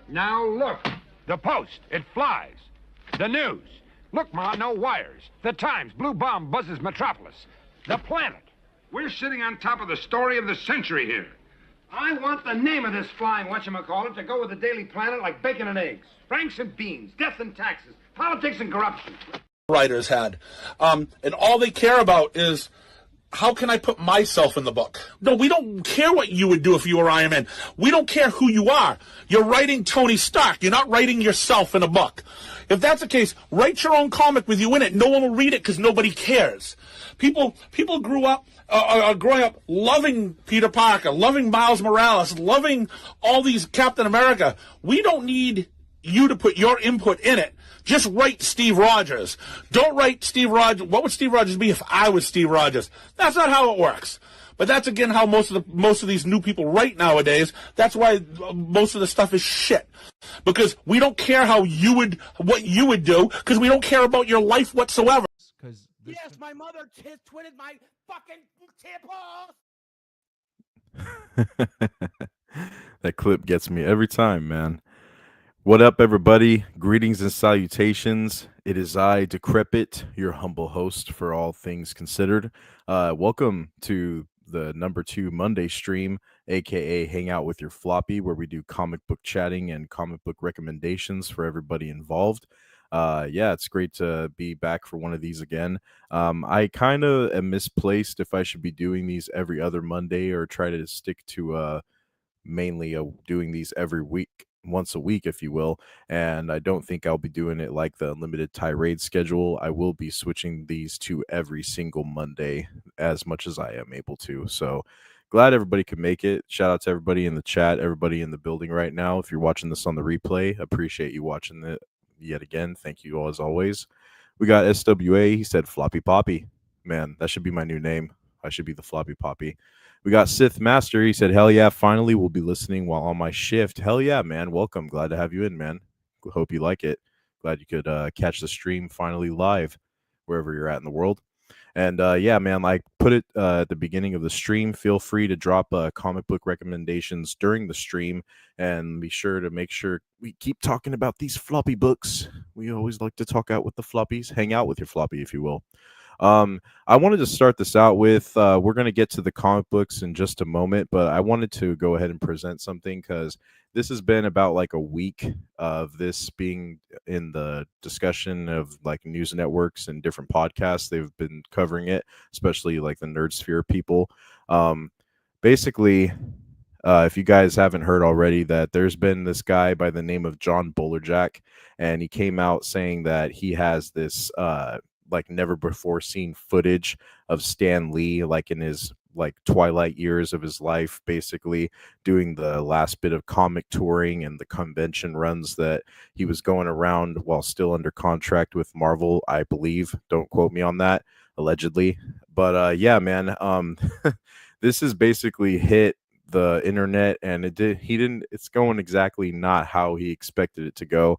Now look, the Post, it flies. The news, look, Ma, no wires. The Times, blue bomb buzzes Metropolis. The Planet, we're sitting on top of the story of the century here. I want the name of this flying whatchamacallit to go with the Daily Planet like bacon and eggs. Franks and beans, death and taxes, politics and corruption. Writers had. And all they care about is, how can I put myself in the book? No, we don't care what you would do if you were Iron Man. We don't care who you are. You're writing Tony Stark. You're not writing yourself in a book. If that's the case, write your own comic with you in it. No one will read it because nobody cares. People grew up, are growing up loving Peter Parker, loving Miles Morales, loving all these Captain America. We don't need you to put your input in it. Just write Steve Rogers. Don't write Steve Rogers. What would Steve Rogers be if I was Steve Rogers? That's not how it works. But that's again how most of these new people write nowadays. That's why most of the stuff is shit. Because we don't care what you would do, because we don't care about your life whatsoever. Yes, my mother twitted my fucking tipple. That clip gets me every time, man. What up, everybody? Greetings and salutations. It is I, Decrepit, your humble host for all things considered. Welcome to the number 2 Monday stream, aka Hang Out with Your Floppy, where we do comic book chatting and comic book recommendations for everybody involved. Yeah, it's great to be back for one of these again. I kind of am misplaced if I should be doing these every other Monday or try to stick to mainly doing these every week. Once a week, if you will, and I don't think I'll be doing it like the unlimited tirade schedule. I will be switching these to every single Monday as much as I am able to. So glad everybody could make it. Shout out to everybody in the chat, everybody in the building right now. If you're watching this on the replay, appreciate you watching it yet again. Thank you all as always. We got SWA. He said Floppy Poppy. Man, that should be my new name. I should be the Floppy Poppy. We got Sith Master. He said, hell yeah, finally we'll be listening while on my shift. Hell yeah, man. Welcome. Glad to have you in, man. Hope you like it. Glad you could catch the stream finally live wherever you're at in the world. And yeah, man, like put it at the beginning of the stream. Feel free to drop comic book recommendations during the stream, and be sure to make sure we keep talking about these floppy books. We always like to talk out with the floppies. Hang out with your floppy, if you will. I wanted to start this out with, we're going to get to the comic books in just a moment, but I wanted to go ahead and present something because this has been about like a week of this being in the discussion of like news networks and different podcasts. They've been covering it, especially like the Nerd Sphere people. Basically, if you guys haven't heard already, that there's been this guy by the name of John Bolerjack, and he came out saying that he has this, like never before seen footage of Stan Lee, like in his like twilight years of his life, basically doing the last bit of comic touring and the convention runs that he was going around while still under contract with Marvel, I believe. Don't quote me on that, allegedly. But yeah, man, this has basically hit the internet, and it's going exactly not how he expected it to go.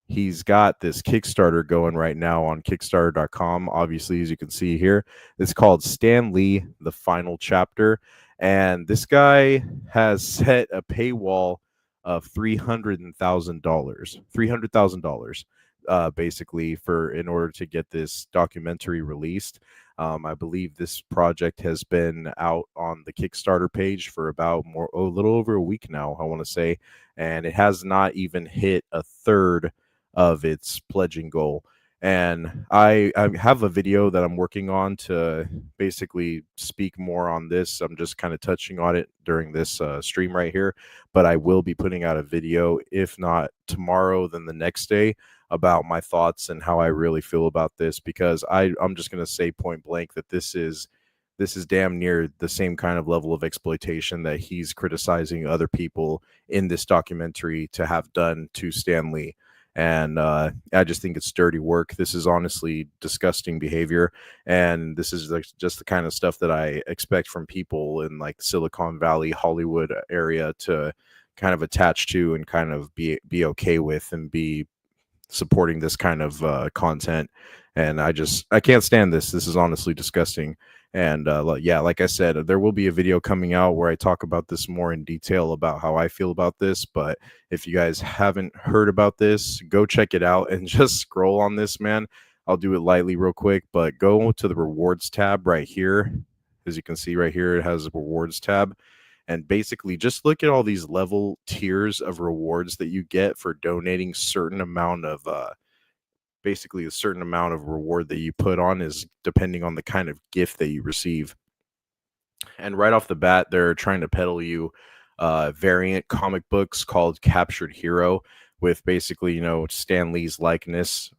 He's got this Kickstarter going right now on Kickstarter.com. Obviously, as you can see here, it's called Stan Lee, The Final Chapter. And this guy has set a paywall of $300,000, basically, in order to get this documentary released. I believe this project has been out on the Kickstarter page for about a little over a week now, I want to say. And it has not even hit a third of its pledging goal. And I have a video that I'm working on to basically speak more on this. I'm just kind of touching on it during this stream right here, but I will be putting out a video, if not tomorrow, then the next day, about my thoughts and how I really feel about this, because I'm just going to say point blank that this is damn near the same kind of level of exploitation that he's criticizing other people in this documentary to have done to Stan Lee. And I just think it's dirty work. This is honestly disgusting behavior, and this is like just the kind of stuff that I expect from people in like Silicon Valley, Hollywood area to kind of attach to and kind of be okay with and be supporting this kind of content. And I can't stand this. This is honestly disgusting. And yeah, like I said, there will be a video coming out where I talk about this more in detail about how I feel about this. But if you guys haven't heard about this, go check it out and just scroll on this, man. I'll do it lightly real quick, but go to the rewards tab right here. As you can see right here, it has a rewards tab. And basically just look at all these level tiers of rewards that you get for donating certain amount of basically a certain amount of reward that you put on is depending on the kind of gift that you receive. And right off the bat, they're trying to peddle you variant comic books called Captured Hero with basically, Stan Lee's likeness,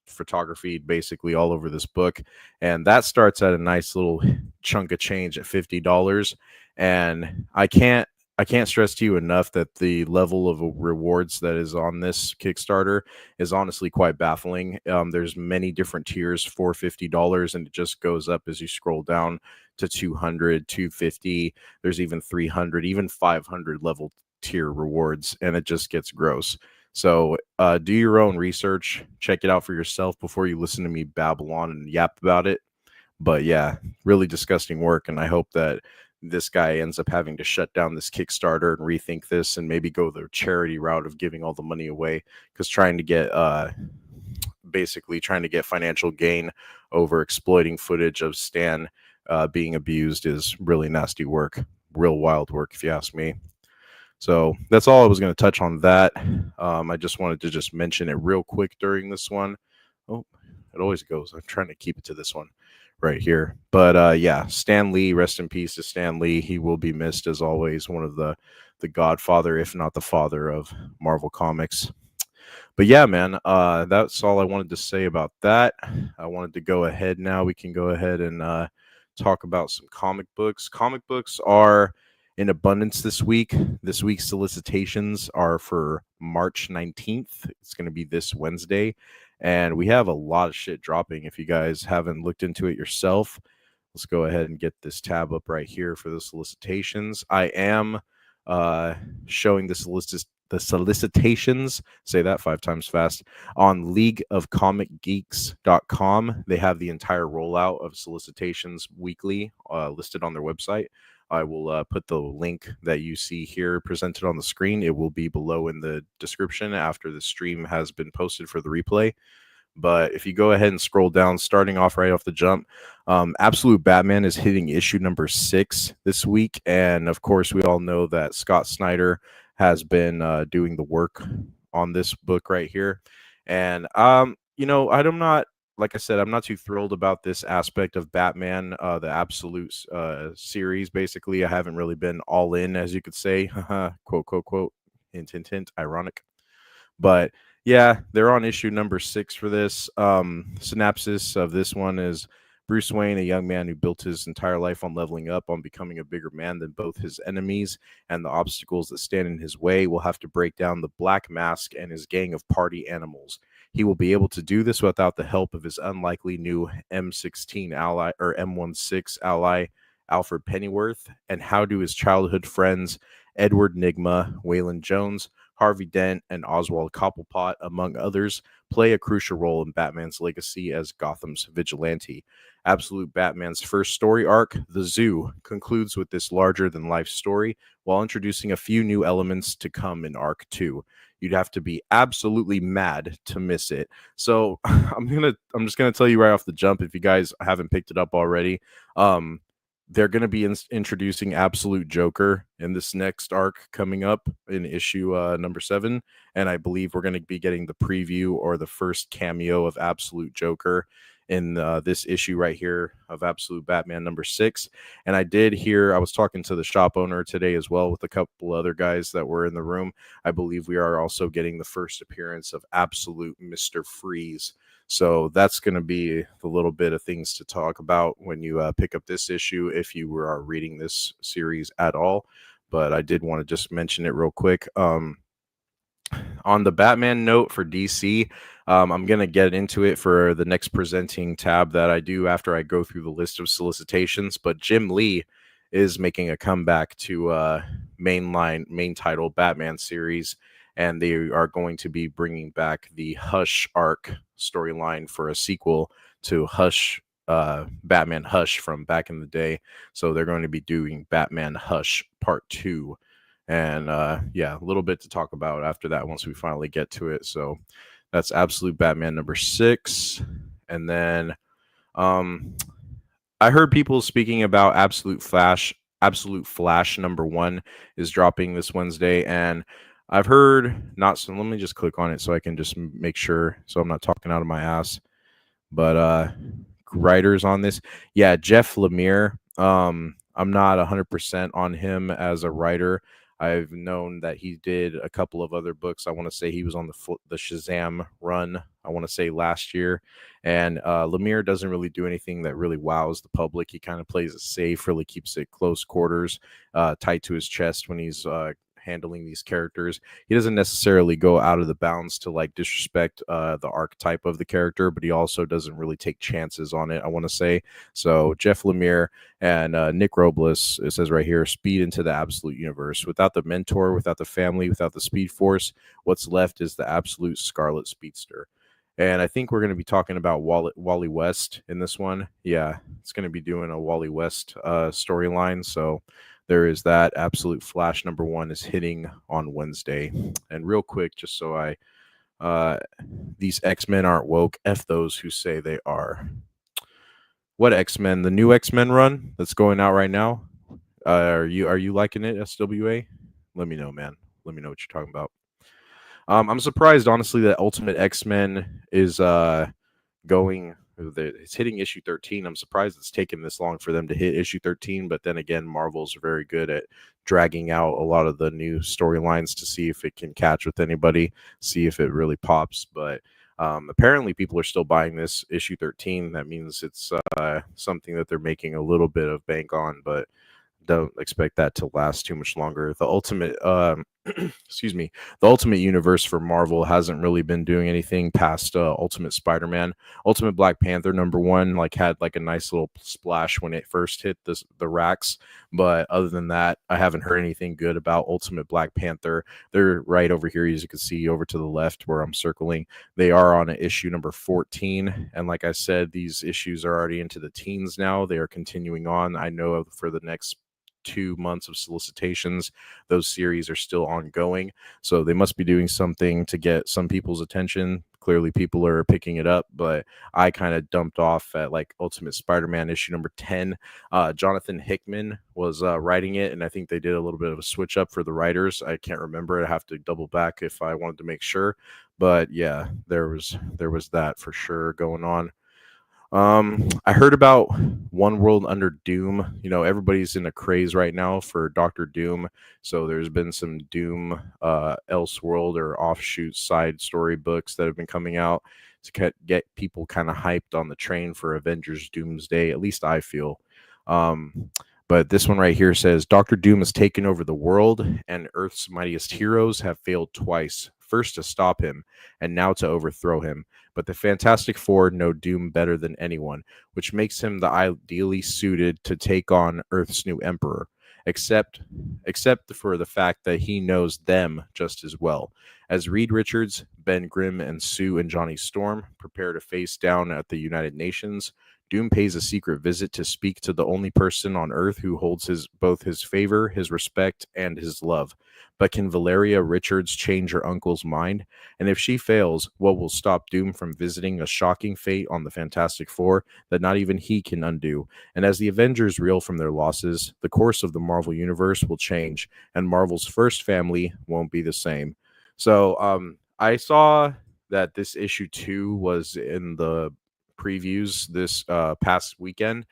photography basically all over this book. And that starts at a nice little chunk of change at $50. And I can't stress to you enough that the level of rewards that is on this Kickstarter is honestly quite baffling. There's many different tiers for $50, and it just goes up as you scroll down to 200, 250. There's even 300, even 500 level tier rewards, and it just gets gross. So do your own research, check it out for yourself before you listen to me babble on and yap about it. But yeah, really disgusting work, and I hope that this guy ends up having to shut down this Kickstarter and rethink this and maybe go the charity route of giving all the money away, because trying to get financial gain over exploiting footage of Stan being abused is really nasty work, real wild work if you ask me. So that's all I was going to touch on that. I just wanted to just mention it real quick during this one. Oh, it always goes. I'm trying to keep it to this one right here. But yeah, Stan Lee, rest in peace to Stan Lee. He will be missed as always, one of the godfather, if not the father of Marvel Comics. But yeah, man, that's all I wanted to say about that. I wanted to go ahead now. We can go ahead and talk about some comic books. Comic books are in abundance this week. This week's solicitations are for March 19th. It's going to be this Wednesday. And we have a lot of shit dropping. If you guys haven't looked into it yourself, let's go ahead and get this tab up right here for the solicitations. I am showing the solicitations, say that 5 times fast, on leagueofcomicgeeks.com. They have the entire rollout of solicitations weekly listed on their website. I will put the link that you see here presented on the screen. It will be below in the description after the stream has been posted for the replay. But if you go ahead and scroll down, starting off right off the jump, Absolute Batman is hitting issue number 6 this week. And of course, we all know that Scott Snyder has been doing the work on this book right here. And, I'm not, like I said, I'm not too thrilled about this aspect of Batman, the Absolute series. Basically, I haven't really been all in, as you could say, quote, quote, quote, hint, hint, hint, ironic. But yeah, they're on issue number 6 for this. Synopsis of this one is Bruce Wayne, a young man who built his entire life on leveling up, on becoming a bigger man than both his enemies and the obstacles that stand in his way, will have to break down the Black Mask and his gang of party animals. He will be able to do this without the help of his unlikely new M16 ally, or M16 ally, Alfred Pennyworth. And how do his childhood friends Edward Nygma, Waylon Jones, Harvey Dent, and Oswald Cobblepot, among others, play a crucial role in Batman's legacy as Gotham's vigilante? Absolute Batman's first story arc, The Zoo, concludes with this larger-than-life story, while introducing a few new elements to come in Arc 2. You'd have to be absolutely mad to miss it. So I'm just gonna tell you right off the jump, if you guys haven't picked it up already, they're going to be introducing Absolute Joker in this next arc coming up in issue number 7. And I believe we're going to be getting the preview or the first cameo of Absolute Joker in this issue right here of Absolute Batman number 6. And I was talking to the shop owner today as well with a couple other guys that were in the room. I believe we are also getting the first appearance of Absolute Mr. Freeze. So that's going to be the little bit of things to talk about when you pick up this issue, if you are reading this series at all. But I did want to just mention it real quick. On the Batman note for DC, I'm going to get into it for the next presenting tab that I do after I go through the list of solicitations. But Jim Lee is making a comeback to main title Batman series. And they are going to be bringing back the Hush arc storyline for a sequel to Hush Batman Hush from back in the day. So they're going to be doing Batman Hush Part 2. And yeah, a little bit to talk about after that once we finally get to it. So that's Absolute Batman number 6. And then I heard people speaking about Absolute Flash. Absolute Flash number 1 is dropping this Wednesday, and I've heard not. So let me just click on it so I can just make sure, so I'm not talking out of my ass. But writers on this, yeah, Jeff Lemire. I'm not 100% on him as a writer. I've known that he did a couple of other books. I want to say he was on the Shazam run, I want to say last year. And Lemire doesn't really do anything that really wows the public. He kind of plays it safe, really keeps it close quarters, tight to his chest when he's handling these characters. He doesn't necessarily go out of the bounds to like disrespect the archetype of the character, but he also doesn't really take chances on it, I want to say. So Jeff Lemire and Nick Robles, it says right here, speed into the absolute universe. Without the mentor, without the family, without the speed force, what's left is the absolute Scarlet Speedster. And I think we're going to be talking about Wally West in this one. Yeah, it's going to be doing a Wally West storyline. So there is that. Absolute Flash number 1 is hitting on Wednesday. And real quick, just so these X-Men aren't woke. F those who say they are. What X-Men? The new X-Men run that's going out right now. Are you liking it, SWA? Let me know, man. Let me know what you're talking about. I'm surprised, honestly, that Ultimate X-Men is going. It's hitting issue 13. I'm surprised it's taken this long for them to hit issue 13. But then again, Marvel's very good at dragging out a lot of the new storylines to see if it can catch with anybody, see if it really pops. But apparently, people are still buying this issue 13. That means it's something that they're making a little bit of bank on, but don't expect that to last too much longer. The Ultimate excuse me, the Ultimate Universe for Marvel hasn't really been doing anything past Ultimate Spider-Man. Ultimate Black Panther number 1 had a nice little splash when it first hit the racks, but other than that, I haven't heard anything good about Ultimate Black Panther. They're right over here, as you can see over to the left where I'm circling. They are on issue number 14, and like I said, these issues are already into the teens now. They are continuing on. I know for the next 2 months of solicitations, those series are still ongoing, so they must be doing something to get some people's attention. Clearly people are picking it up, but I kind of dumped off at Ultimate Spider-Man issue number 10. Jonathan Hickman was writing it, and I think they did a little bit of a switch up for the writers. I can't remember. I have to double back if I wanted to make sure, but yeah, there was that for sure going on. I heard about One World Under Doom. Everybody's in a craze right now for Dr. Doom. So there's been some Doom Elseworld or offshoot side story books that have been coming out to get people kind of hyped on the train for Avengers Doomsday. At least I feel. But this one right here says Dr. Doom has taken over the world, and Earth's mightiest heroes have failed twice. First to stop him, and now to overthrow him. But the Fantastic Four know Doom better than anyone, which makes him the ideally suited to take on Earth's new emperor, except for the fact that he knows them just as well. As Reed Richards, Ben Grimm, and Sue and Johnny Storm prepare to face down at the United Nations, Doom pays a secret visit to speak to the only person on Earth who holds both his favor, his respect, and his love. But can Valeria Richards change her uncle's mind? And if she fails, what will stop Doom from visiting a shocking fate on the Fantastic Four that not even he can undo? And as the Avengers reel from their losses, the course of the Marvel Universe will change, and Marvel's first family won't be the same. So I saw that this issue 2 was in the previews this past weekend.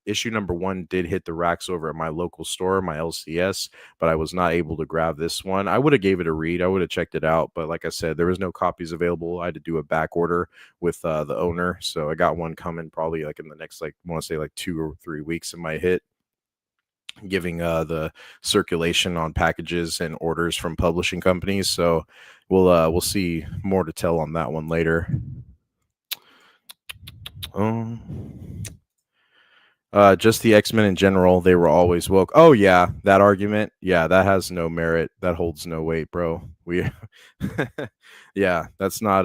Issue number 1 did hit the racks over at my local store, my LCS, but I was not able to grab this one. I would have gave it a read. I would have checked it out, but like I said, there was no copies available. I had to do a back order with the owner, so I got one coming probably in the next I want to say 2 or 3 weeks. It might hit, giving the circulation on packages and orders from publishing companies. So we'll see more to tell on that one later. Just the X-Men in general, they were always woke. Oh yeah, that argument, yeah, that has no merit. That holds no weight, bro. Yeah, that's not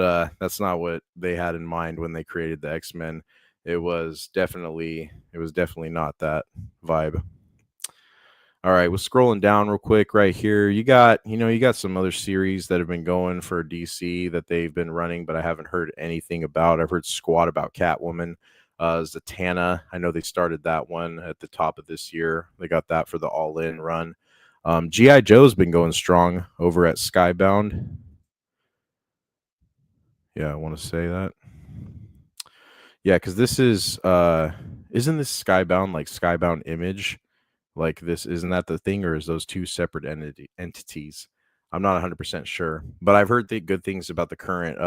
what they had in mind when they created the X-Men. it was definitely not that vibe. All right, we're scrolling down real quick right here. You got some other series that have been going for DC that they've been running, but I haven't heard anything about. I've heard squat about Catwoman. Zatanna, I know they started that one at the top of this year. They got that for the all-in run. G.I. Joe's been going strong over at Skybound. Yeah, I want to say that. Yeah, because this is isn't this Skybound, like Skybound Image? Like this, isn't that the thing, or is those two separate entities? I'm not 100% sure, but I've heard good things about the current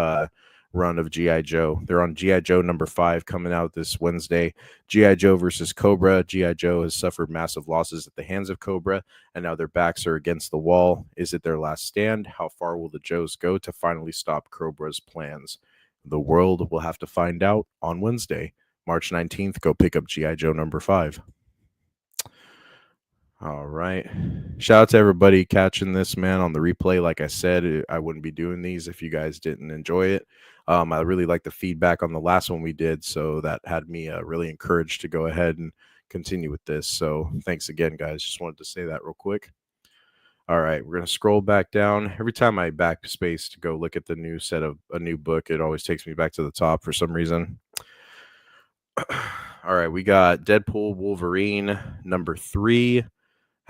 run of GI Joe. They're on GI Joe number 5 coming out this Wednesday. GI Joe versus Cobra. GI Joe has suffered massive losses at the hands of Cobra, and now their backs are against the wall. Is it their last stand? How far will the Joes go to finally stop Cobra's plans? The world will have to find out on Wednesday, March 19th. Go pick up GI Joe number 5. All right. Shout out to everybody catching this, man, on the replay. Like I said, I wouldn't be doing these if you guys didn't enjoy it. I really like the feedback on the last one we did, so that had me really encouraged to go ahead and continue with this. So thanks again, guys. Just wanted to say that real quick. All right, we're going to scroll back down. Every time I backspace to go look at the new set of a new book, it always takes me back to the top for some reason. All right, we got Deadpool Wolverine number 3.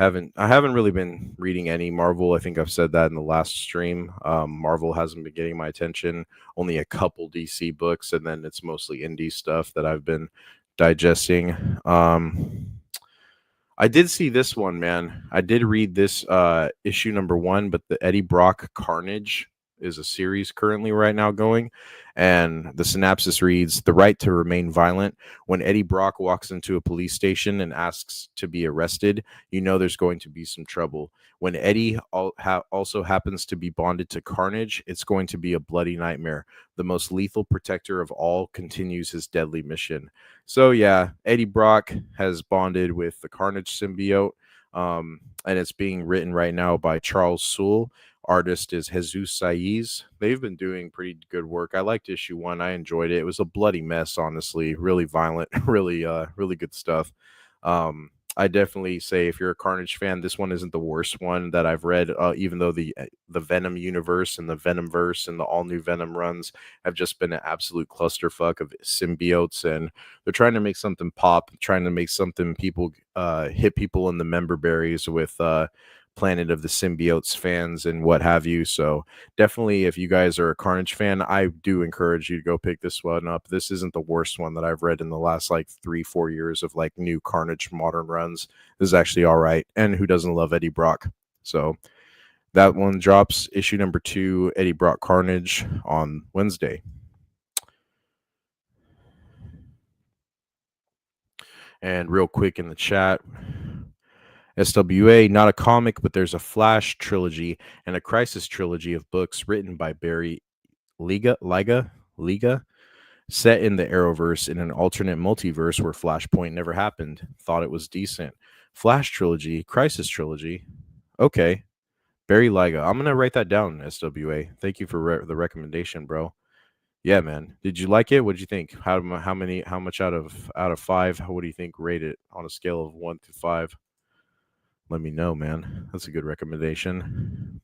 I haven't really been reading any Marvel. I think I've said that in the last stream. Marvel hasn't been getting my attention. Only a couple DC books, and then it's mostly indie stuff that I've been digesting. I did see this one, man. I did read this issue number 1, but the Eddie Brock Carnage is a series currently right now going, and the synopsis reads: the right to remain violent. When Eddie Brock walks into a police station and asks to be arrested, you know there's going to be some trouble. When Eddie also happens to be bonded to Carnage, it's going to be a bloody nightmare. The most lethal protector of all continues his deadly mission. So yeah, Eddie Brock has bonded with the Carnage symbiote, and it's being written right now by Charles Soule. Artist is Jesus Saiz. They've been doing pretty good work. I liked issue 1. I enjoyed it. It was a bloody mess, honestly. Really violent, really good stuff. I definitely say if you're a Carnage fan, this one isn't the worst one that I've read, even though the Venom universe and the Venomverse and the all-new Venom runs have just been an absolute clusterfuck of symbiotes, and they're trying to make something pop, trying to make something people hit people in the member berries with Planet of the Symbiotes fans and what have you. So definitely, if you guys are a Carnage fan, I do encourage you to go pick this one up. This isn't the worst one that I've read in the last like 3-4 years of like new Carnage modern runs. This is actually all right. And who doesn't love Eddie Brock? So that one drops, issue number 2, Eddie Brock Carnage, on Wednesday. And real quick in the chat, SWA, not a comic, but there's a Flash trilogy and a Crisis trilogy of books written by Barry Liga, set in the Arrowverse in an alternate multiverse where Flashpoint never happened. Thought it was decent. Flash trilogy, Crisis trilogy. Okay. Barry Liga. I'm going to write that down, SWA. Thank you for the recommendation, bro. Yeah, man. Did you like it? What did you think? How much out of 5? What do you think rate it on a scale of 1 to 5? Let me know, man. That's a good recommendation.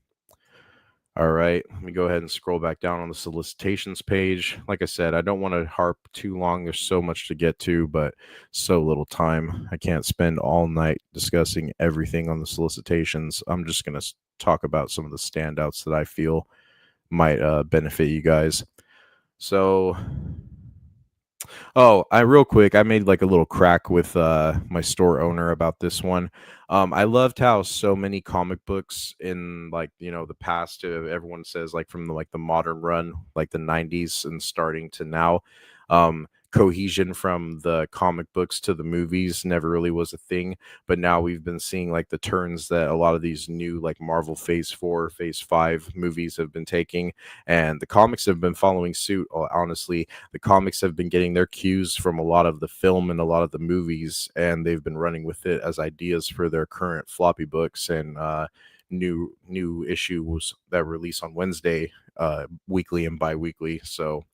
All right, let me go ahead and scroll back down on the solicitations page. Like I said, I don't want to harp too long. There's so much to get to, but so little time. I can't spend all night discussing everything on the solicitations. I'm just going to talk about some of the standouts that I feel might benefit you guys. So, real quick, I made like a little crack with my store owner about this one. I loved how so many comic books in like, the past, everyone says like from the modern run, like the 90s and starting to now, cohesion from the comic books to the movies never really was a thing, but now we've been seeing like the turns that a lot of these new like Marvel Phase 4, Phase 5 movies have been taking, and the comics have been following suit. Honestly, the comics have been getting their cues from a lot of the film and a lot of the movies, and they've been running with it as ideas for their current floppy books and new issues that release on Wednesday, weekly and bi-weekly. So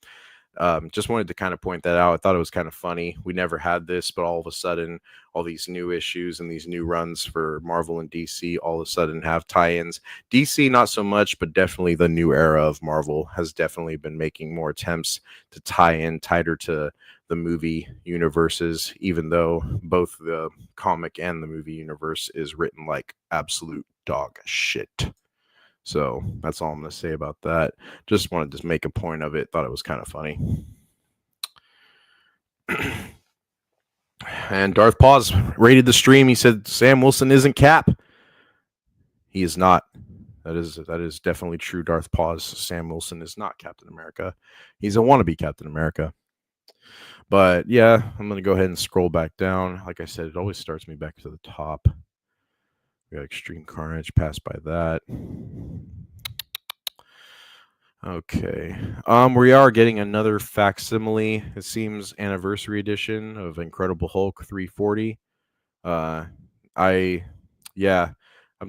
just wanted to kind of point that out. I thought it was kind of funny. We never had this, but all of a sudden, all these new issues and these new runs for Marvel and DC all of a sudden have tie-ins. DC not so much, but definitely the new era of Marvel has definitely been making more attempts to tie in tighter to the movie universes, even though both the comic and the movie universe is written like absolute dog shit. So that's all I'm going to say about that. Just wanted to make a point of it. Thought it was kind of funny. And Darth Paws rated the stream. He said Sam Wilson isn't Cap. He is not. That is definitely true. Darth Paws. Sam Wilson is not Captain America. He's a wannabe Captain America. But yeah, I'm going to go ahead and scroll back down. Like I said, it always starts me back to the top. We got Extreme Carnage, passed by that. Okay. We are getting another facsimile, it seems, anniversary edition of Incredible Hulk 340. I'm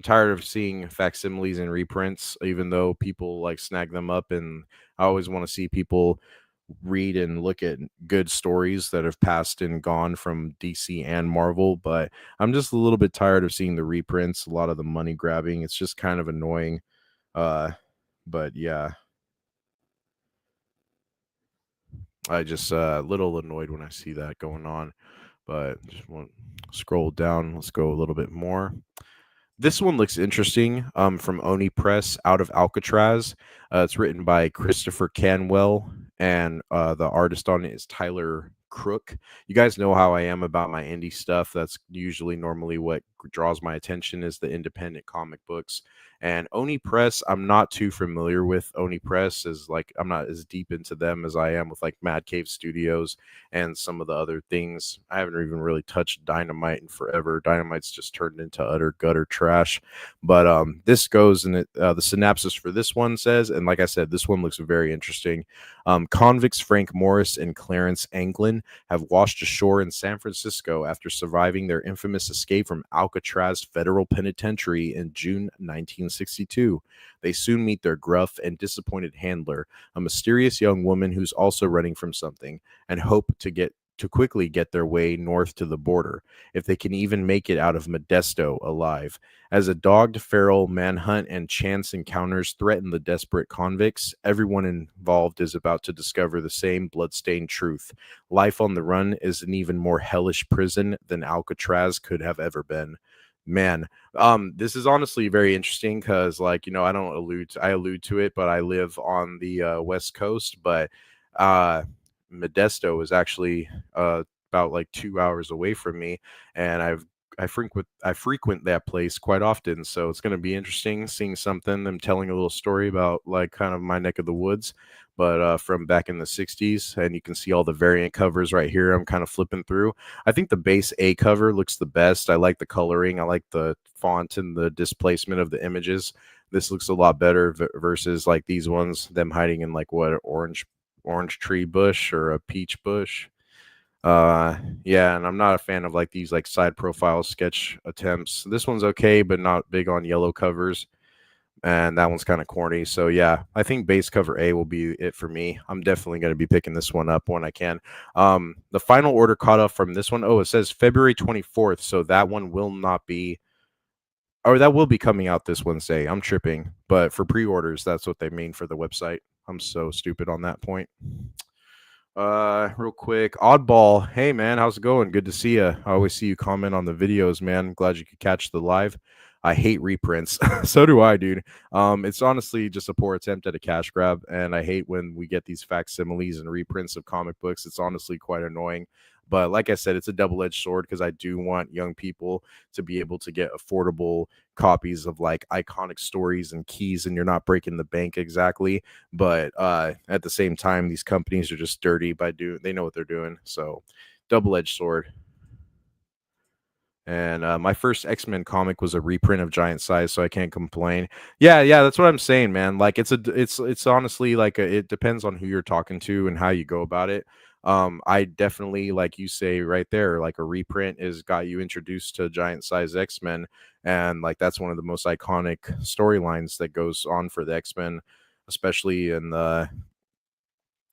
tired of seeing facsimiles and reprints, even though people like snag them up, and I always want to see people read and look at good stories that have passed and gone from DC and Marvel, but I'm just a little bit tired of seeing the reprints, a lot of the money grabbing. It's just kind of annoying. But yeah, I just a little annoyed when I see that going on, but just want to scroll down. Let's go a little bit more. This one looks interesting, from Oni Press out of Alcatraz. It's written by Christopher Canwell, and the artist on it is Tyler Crook. You guys know how I am about my indie stuff. That's usually normally what draws my attention is the independent comic books. And Oni Press, I'm not too familiar with. Oni Press is like, I'm not as deep into them as I am with like Mad Cave Studios and some of the other things. I haven't even really touched Dynamite in forever. Dynamite's just turned into utter gutter trash. But this goes, and the synopsis for this one says, and like I said, this one looks very interesting. Convicts Frank Morris and Clarence Anglin have washed ashore in San Francisco after surviving their infamous escape from Alcatraz Federal Penitentiary in June 1962. They soon meet their gruff and disappointed handler, a mysterious young woman who's also running from something, and hope to quickly get their way north to the border, if they can even make it out of Modesto alive. As a dogged feral manhunt and chance encounters threaten the desperate convicts, everyone involved is about to discover the same bloodstained truth. Life on the run is an even more hellish prison than Alcatraz could have ever been. Man, this is honestly very interesting because, like, you know, I allude to it, but I live on the West Coast, but Modesto is actually about like 2 hours away from me, and I frequent that place quite often, so it's going to be interesting seeing them telling a little story about like kind of my neck of the woods, but from back in the 60s. And you can see all the variant covers right here. I'm kind of flipping through. I think the base A cover looks the best. I like the coloring, I like the font and the displacement of the images. This looks a lot better versus like these ones, them hiding in like what, orange tree bush or a peach bush. Yeah, and I'm not a fan of like these like side profile sketch attempts. This one's okay, but not big on yellow covers, and that one's kind of corny. So yeah, I think base cover A will be it for me. I'm definitely going to be picking this one up when I can. The final order caught up from this one. Oh, it says February 24th, so that one will not be, or that will be coming out this Wednesday. I'm tripping, but for pre-orders, that's what they mean for the website. I'm so stupid on that point. Real quick, Oddball. Hey man, how's it going? Good to see you. I always see you comment on the videos, man. Glad you could catch the live. I hate reprints. So do I, dude. It's honestly just a poor attempt at a cash grab, and I hate when we get these facsimiles and reprints of comic books. It's honestly quite annoying. But like I said, it's a double-edged sword because I do want young people to be able to get affordable copies of like iconic stories and keys, and you're not breaking the bank exactly. But at the same time, these companies are just dirty they know what they're doing. So double-edged sword. And my first X-Men comic was a reprint of Giant Size, so I can't complain. Yeah, that's what I'm saying, man. Like it's honestly like it depends on who you're talking to and how you go about it. I definitely, like you say right there, like a reprint is got you introduced to Giant Size X-Men, and like that's one of the most iconic storylines that goes on for the X-Men, especially in the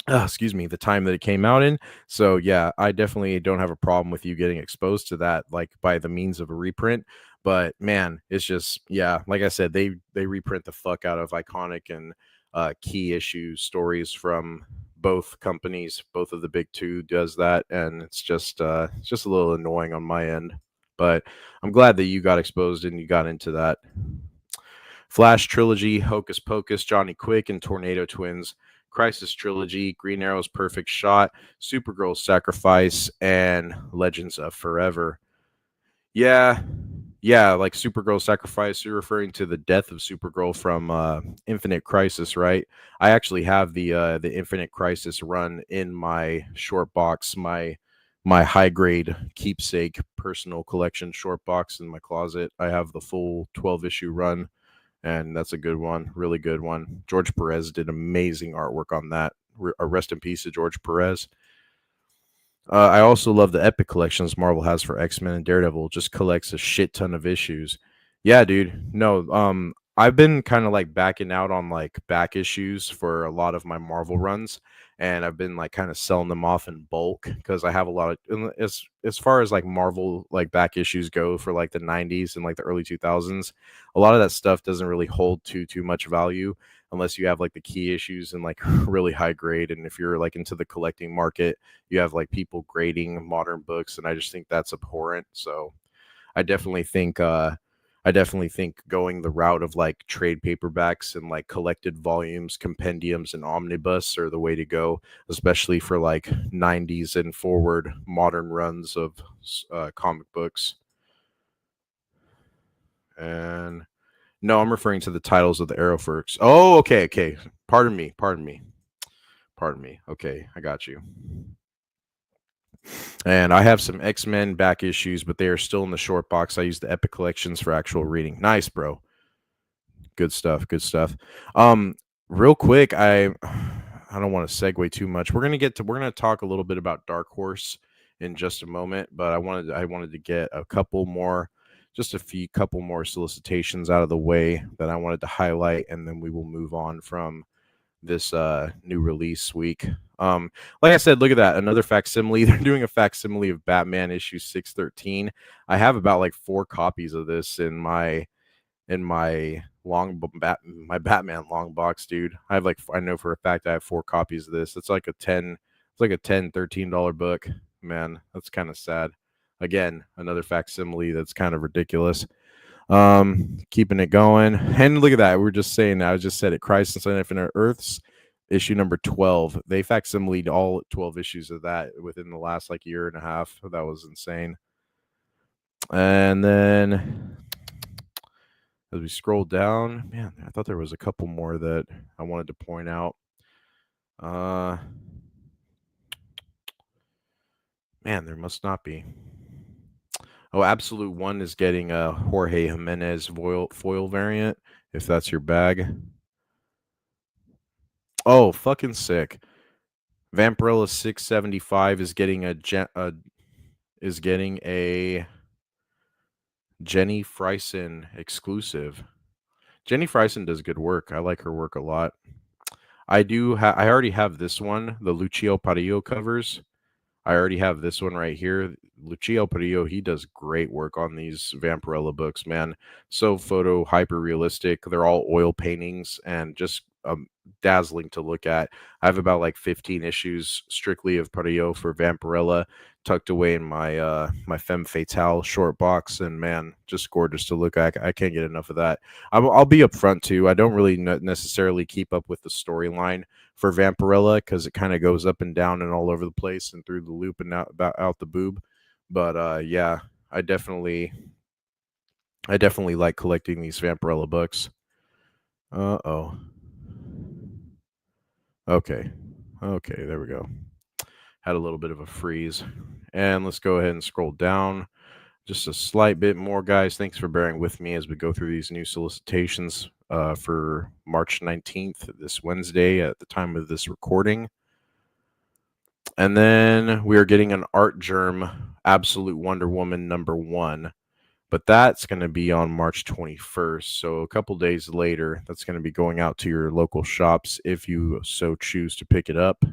excuse me, the time that it came out in. So yeah, I definitely don't have a problem with you getting exposed to that, like by the means of a reprint. But man, it's just, yeah, like I said, they reprint the fuck out of iconic and key issue stories from both companies. Both of the big two does that, and it's just a little annoying on my end. But I'm glad that you got exposed and you got into that. Flash Trilogy, Hocus Pocus, Johnny Quick, and Tornado Twins. Crisis Trilogy, Green Arrow's Perfect Shot, Supergirl's Sacrifice, and Legends of Forever. Yeah, yeah, like Supergirl Sacrifice. You're referring to the death of Supergirl from Infinite Crisis, right? I actually have the Infinite Crisis run in my short box, my high grade keepsake personal collection short box in my closet. I have the full 12 issue run, and that's a good one, really good one. George Perez did amazing artwork on that. Rest in peace to George Perez. I also love the Epic collections Marvel has for X-Men and Daredevil. Just collects a shit ton of issues. Yeah, dude. No, I've been kind of like backing out on like back issues for a lot of my Marvel runs, and I've been like kind of selling them off in bulk because I have a lot of as far as like Marvel like back issues go for like the 90s and like the early 2000s, a lot of that stuff doesn't really hold too much value unless you have like the key issues and like really high grade. And if you're like into the collecting market, you have like people grading modern books, and I just think that's abhorrent. So I definitely think going the route of like trade paperbacks and like collected volumes, compendiums, and omnibus are the way to go, especially for like 90s and forward modern runs of comic books. And no, I'm referring to the titles of the Arrowverse. Oh, okay. Pardon me. Okay, I got you. And I have some X-Men back issues, but they are still in the short box. I use the Epic collections for actual reading. Nice, bro. Good stuff. Real quick, I don't want to segue too much. We're gonna talk a little bit about Dark Horse in just a moment, but I wanted to get a couple more, just a couple more solicitations out of the way that I wanted to highlight, and then we will move on from this new release week. Like I said, look at that, another facsimile. They're doing a facsimile of Batman issue 613. I have about like 4 copies of this in my my Batman long box, dude. I know for a fact I have 4 copies of this. It's like a $13 book. Man, that's kind of sad. Again, another facsimile that's kind of ridiculous. Keeping it going. And look at that. We were just saying that. I just said it. Crisis on Infinite Earths, issue number 12. They facsimiled all 12 issues of that within the last like year and a half. That was insane. And then as we scroll down, man, I thought there was a couple more that I wanted to point out. Man, there must not be. Oh, Absolute One is getting a Jorge Jimenez foil variant, if that's your bag. Oh, fucking sick. Vampirella 675 is getting a Jenny Frison exclusive. Jenny Frison does good work. I like her work a lot. I already have this one, the Lucio Parillo covers. I already have this one right here. Lucio Parillo, he does great work on these Vampirella books, man. So photo, hyper realistic. They're all oil paintings and just dazzling to look at. I have about like 15 issues strictly of Parillo for Vampirella tucked away in my my Femme Fatale short box, and man, just gorgeous to look at. I can't get enough of that. I'll be upfront too. I don't really necessarily keep up with the storyline for Vampirella because it kind of goes up and down and all over the place and through the loop and out the boob. But yeah, I definitely like collecting these Vampirella books. Oh. Okay, there we go. Had a little bit of a freeze. And let's go ahead and scroll down just a slight bit more, guys. Thanks for bearing with me as we go through these new solicitations for March 19th, this Wednesday at the time of this recording. And then we are getting an Art Germ Absolute Wonder Woman #1. But that's going to be on March 21st. So a couple days later, that's going to be going out to your local shops if you so choose to pick it up.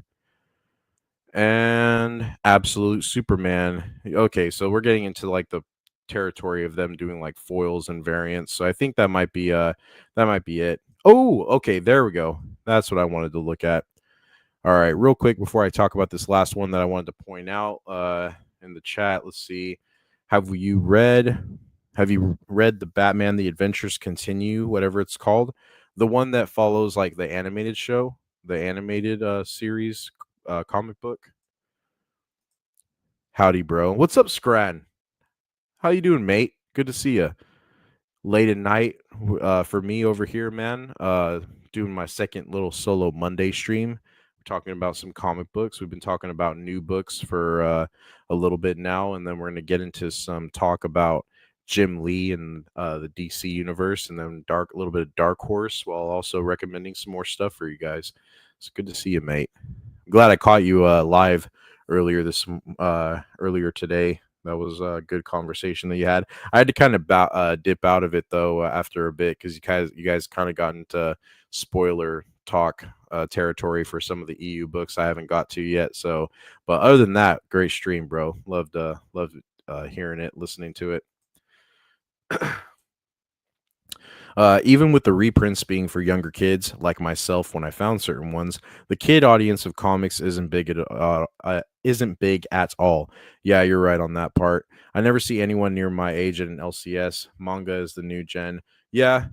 and Absolute Superman. Okay, so we're getting into like the territory of them doing like foils and variants. So I think that might be it. Oh, okay, there we go. That's what I wanted to look at. All right, real quick before I talk about this last one that I wanted to point out in the chat. Let's see. Have you read the Batman The Adventures Continue, whatever it's called? The one that follows like the animated show, the animated series comic book. Howdy, bro. What's up, Scran? How you doing, mate? Good to see you. Late at night for me over here, man. Doing my second little solo Monday stream. We're talking about some comic books. We've been talking about new books for a little bit now, and then we're going to get into some talk about Jim Lee and the DC universe, and then a little bit of Dark Horse, while also recommending some more stuff for you guys. It's good to see you, mate. I'm glad I caught you live earlier today. That was a good conversation that you had. I had to kind of dip out of it though after a bit because you guys kind of got into spoiler talk territory for some of the EU books I haven't got to yet. So, but other than that, great stream, bro. Loved hearing it, listening to it. Even with the reprints being for younger kids like myself, when I found certain ones, the kid audience of comics isn't big at all. Yeah, you're right on that part. I never see anyone near my age at an LCS. Manga is the new gen. Yeah,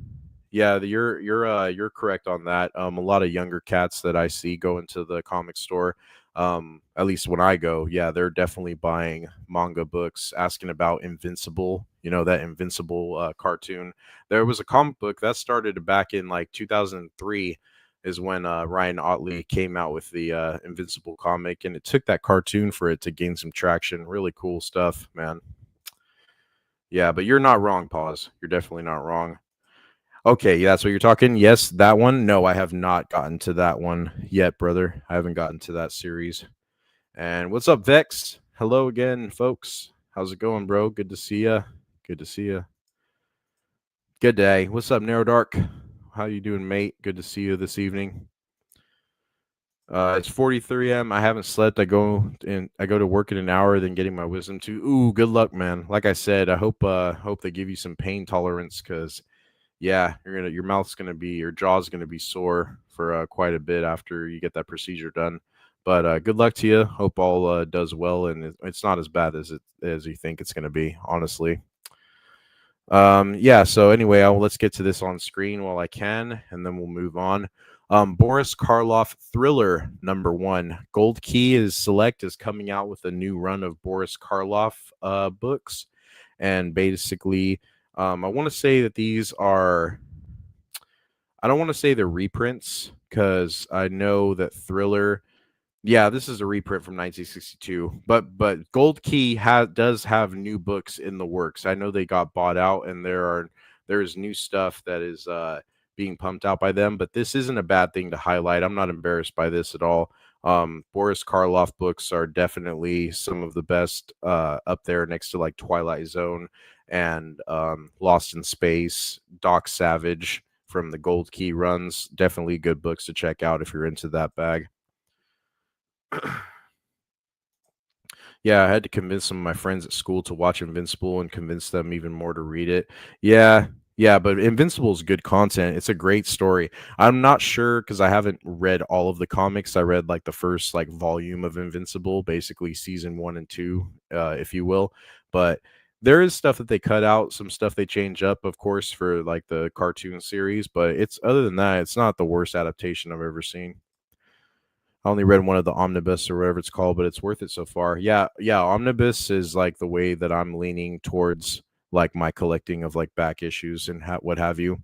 you're correct on that. A lot of younger cats that I see go into the comic store. At least when I go, yeah, they're definitely buying manga books, asking about Invincible, that Invincible cartoon. There was a comic book that started back in like 2003 is when Ryan Otley came out with the Invincible comic, and it took that cartoon for it to gain some traction. Really cool stuff, man. Yeah, but you're not wrong, Pause. You're definitely not wrong. Okay, yeah, that's what you're talking. Yes, that one. No, I have not gotten to that one yet, brother. I haven't gotten to that series. And what's up, Vex? Hello again, folks. How's it going, bro? Good to see ya. Good to see ya. Good day. What's up, Narrow Dark? How you doing, mate? Good to see you this evening. It's 43 a.m. I haven't slept. I go to work in an hour, then getting my wisdom too. Ooh, good luck, man. Like I said, I hope they give you some pain tolerance because yeah, your jaw's gonna be sore for quite a bit after you get that procedure done. But good luck to you. Hope all does well, and it's not as bad as you think it's gonna be. Honestly. Yeah. So anyway, let's get to this on screen while I can, and then we'll move on. Boris Karloff thriller #1. Gold Key is coming out with a new run of Boris Karloff books, and basically. I want to say that these are. I don't want to say they're reprints because I know that Thriller. Yeah, this is a reprint from 1962, but Gold Key does have new books in the works. I know they got bought out, and there's new stuff that is being pumped out by them. But this isn't a bad thing to highlight. I'm not embarrassed by this at all. Boris Karloff books are definitely some of the best up there next to like Twilight Zone and Lost in Space, Doc Savage from the Gold Key runs. Definitely good books to check out if you're into that bag. Yeah, I had to convince some of my friends at school to watch Invincible and convince them even more to read it. Yeah, but Invincible is good content. It's a great story. I'm not sure because I haven't read all of the comics. I read like the first like volume of Invincible, basically season 1 and 2, if you will. But there is stuff that they cut out, some stuff they change up, of course, for like the cartoon series. But other than that, it's not the worst adaptation I've ever seen. I only read one of the omnibus or whatever it's called, but it's worth it so far. Yeah, omnibus is like the way that I'm leaning towards like my collecting of like back issues and what have you.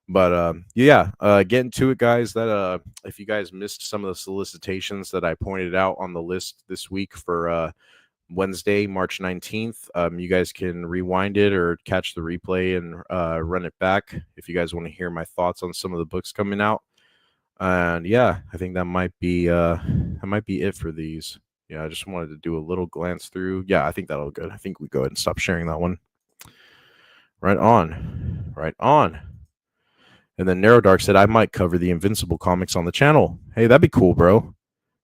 But getting to it, guys. That if you guys missed some of the solicitations that I pointed out on the list this week for Wednesday, March 19th, you guys can rewind it or catch the replay and run it back if you guys want to hear my thoughts on some of the books coming out. And yeah, I think that might be it for these. Yeah, I just wanted to do a little glance through. Yeah, I think that'll be good. I think we go ahead and stop sharing that one. Right on. And then Narrow Dark said I might cover the Invincible comics on the channel. Hey, that'd be cool, bro.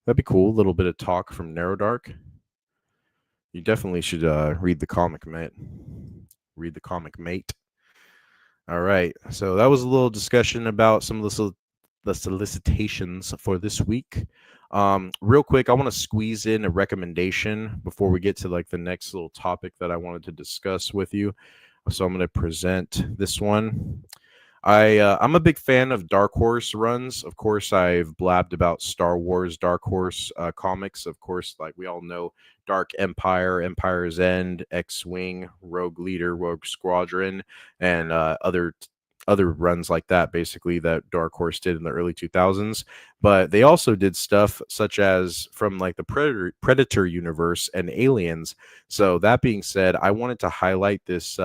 That'd be cool. A little bit of talk from Narrow Dark. You definitely should read the comic, mate. Read the comic, mate. All right. So that was a little discussion about some of the solicitations for this week. Real quick, I want to squeeze in a recommendation before we get to like the next little topic that I wanted to discuss with you. So I'm going to present this one. I'm a big fan of Dark Horse runs. Of course, I've blabbed about Star Wars Dark Horse comics. Of course, like we all know, Dark Empire, Empire's End, X-Wing, Rogue Leader, Rogue Squadron, and other runs like that, basically, that Dark Horse did in the early 2000s. But they also did stuff such as from like the Predator universe and Aliens. So that being said, I wanted to highlight this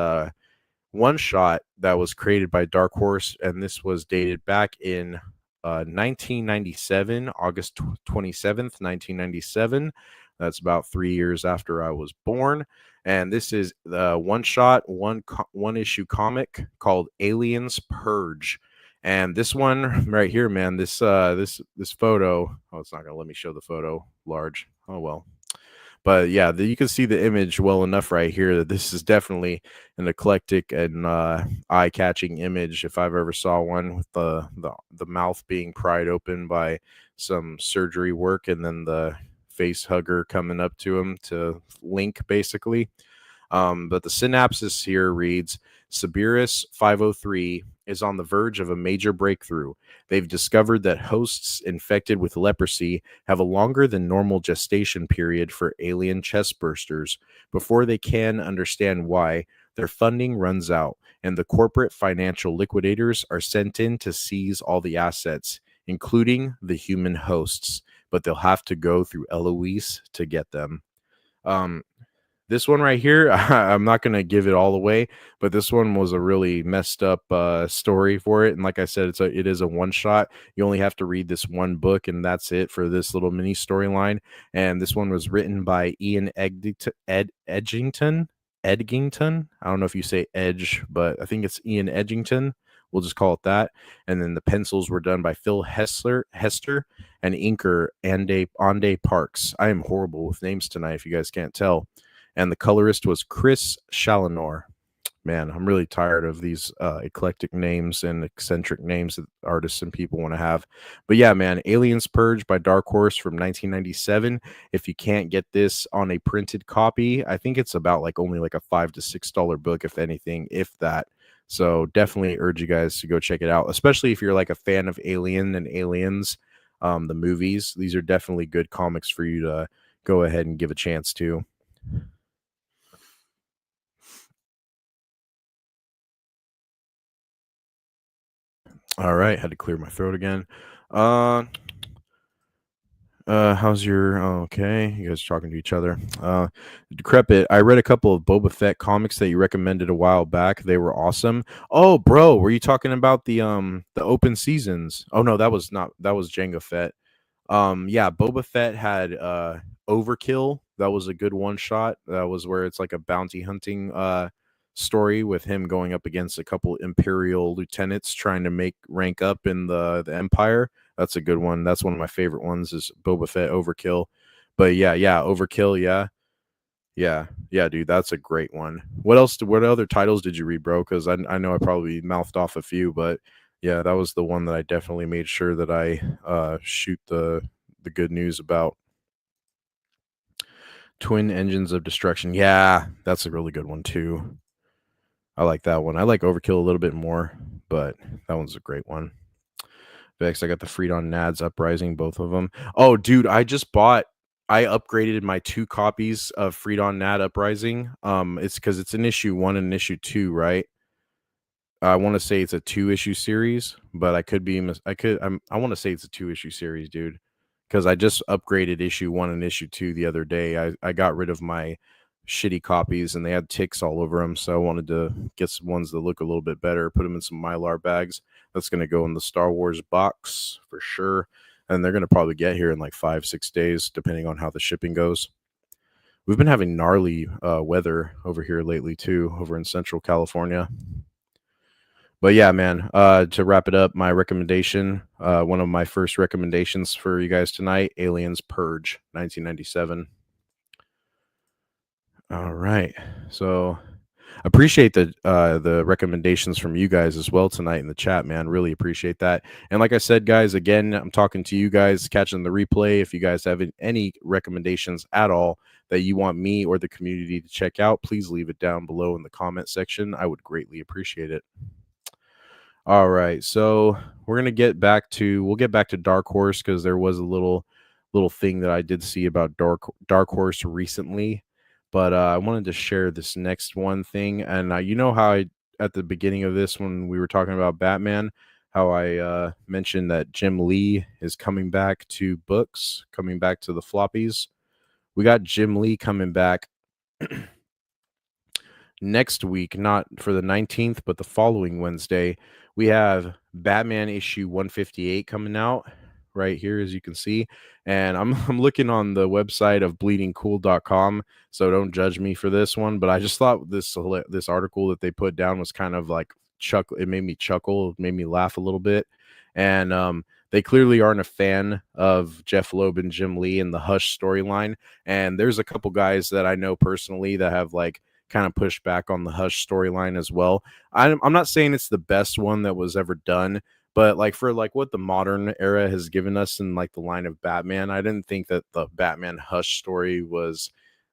one shot that was created by Dark Horse, and this was dated back in 1997, August 27th, 1997. That's about 3 years after I was born. And this is the one shot, one issue comic called Aliens Purge. And this one right here, man, this photo. Oh, it's not gonna let me show the photo large. Oh well. But yeah, you can see the image well enough right here that this is definitely an eclectic and eye-catching image if I've ever saw one, with the mouth being pried open by some surgery work, and then the face hugger coming up to him to link, basically. But the synopsis here reads: Cerberus 503 is on the verge of a major breakthrough. They've discovered that hosts infected with leprosy have a longer than normal gestation period for alien chestbursters. Before they can understand why, their funding runs out, and the corporate financial liquidators are sent in to seize all the assets, including the human hosts. But they'll have to go through Eloise to get them. This one right here, I'm not going to give it all away, but this one was a really messed up story for it. And like I said, it is a one shot. You only have to read this one book, and that's it for this little mini storyline. And this one was written by Ian Edgington. I don't know if you say Edge, but I think it's Ian Edgington. We'll just call it that. And then the pencils were done by Phil Hester and inker Ande Parks. I am horrible with names tonight, if you guys can't tell. And the colorist was Chris Challenor. Man, I'm really tired of these eclectic names and eccentric names that artists and people want to have. But yeah, man, Aliens Purge by Dark Horse from 1997. If you can't get this on a printed copy, I think it's about like only like a $5 to $6 book, if anything, if that. So definitely urge you guys to go check it out, especially if you're like a fan of Alien and Aliens, the movies. These are definitely good comics for you to go ahead and give a chance to. All right, had to clear my throat again. How's your okay? You guys are talking to each other. Decrepit. I read a couple of Boba Fett comics that you recommended a while back. They were awesome. Oh, bro, were you talking about the open seasons? Oh no, that was Jango Fett. Yeah, Boba Fett had Overkill. That was a good one shot. That was where it's like a bounty hunting story with him going up against a couple Imperial lieutenants trying to rank up in the Empire. That's a good one. That's one of my favorite ones, is Boba Fett Overkill. But yeah, Overkill, yeah, dude, that's a great one. What other titles did you read, bro? Because I know I probably mouthed off a few, but yeah, that was the one that I definitely made sure that I shoot the good news about. Twin Engines of Destruction. Yeah, that's a really good one too. I like that one. I like Overkill a little bit more, but that one's a great one. Vex, I got the Freedon Nads Uprising, both of them. Oh, dude, I upgraded my 2 copies of Freedon Nad Uprising. It's because it's an issue 1 and an issue 2, right? I want to say it's a 2-issue series, but I could be. I want to say it's a 2-issue series, dude, because I just upgraded issue 1 and issue 2 the other day. I got rid of my shitty copies and they had ticks all over them, so I wanted to get some ones that look a little bit better, put them in some Mylar bags. That's going to go in the Star Wars box for sure, and they're going to probably get here in like 5-6 days depending on how the shipping goes. We've been having gnarly weather over here lately too, over in Central California. But yeah, man, to wrap it up, my recommendation, one of my first recommendations for you guys tonight, Aliens Purge, 1997. All right. So appreciate the recommendations from you guys as well tonight in the chat, man. Really appreciate that. And like I said, guys, again, I'm talking to you guys catching the replay. If you guys have any recommendations at all that you want me or the community to check out, please leave it down below in the comment section. I would greatly appreciate it. All right, so we'll get back to Dark Horse because there was a little thing that I did see about Dark Horse recently, but I wanted to share this next one thing. And you know how at the beginning of this, when we were talking about Batman, how I mentioned that Jim Lee is coming back to books, coming back to the floppies. We got Jim Lee coming back next week, not for the 19th, but the following Wednesday. We have Batman issue 158 coming out right here, as you can see. And I'm looking on the website of bleedingcool.com, so don't judge me for this one, but I just thought this article that they put down was kind of like it made me chuckle, it made me laugh a little bit. And they clearly aren't a fan of Jeff Loeb and Jim Lee and the Hush storyline. And there's a couple guys that I know personally that have like kind of pushed back on the Hush storyline as well. I'm not saying it's the best one that was ever done, but like for like what the modern era has given us in like the line of Batman, I didn't think that the Batman Hush story was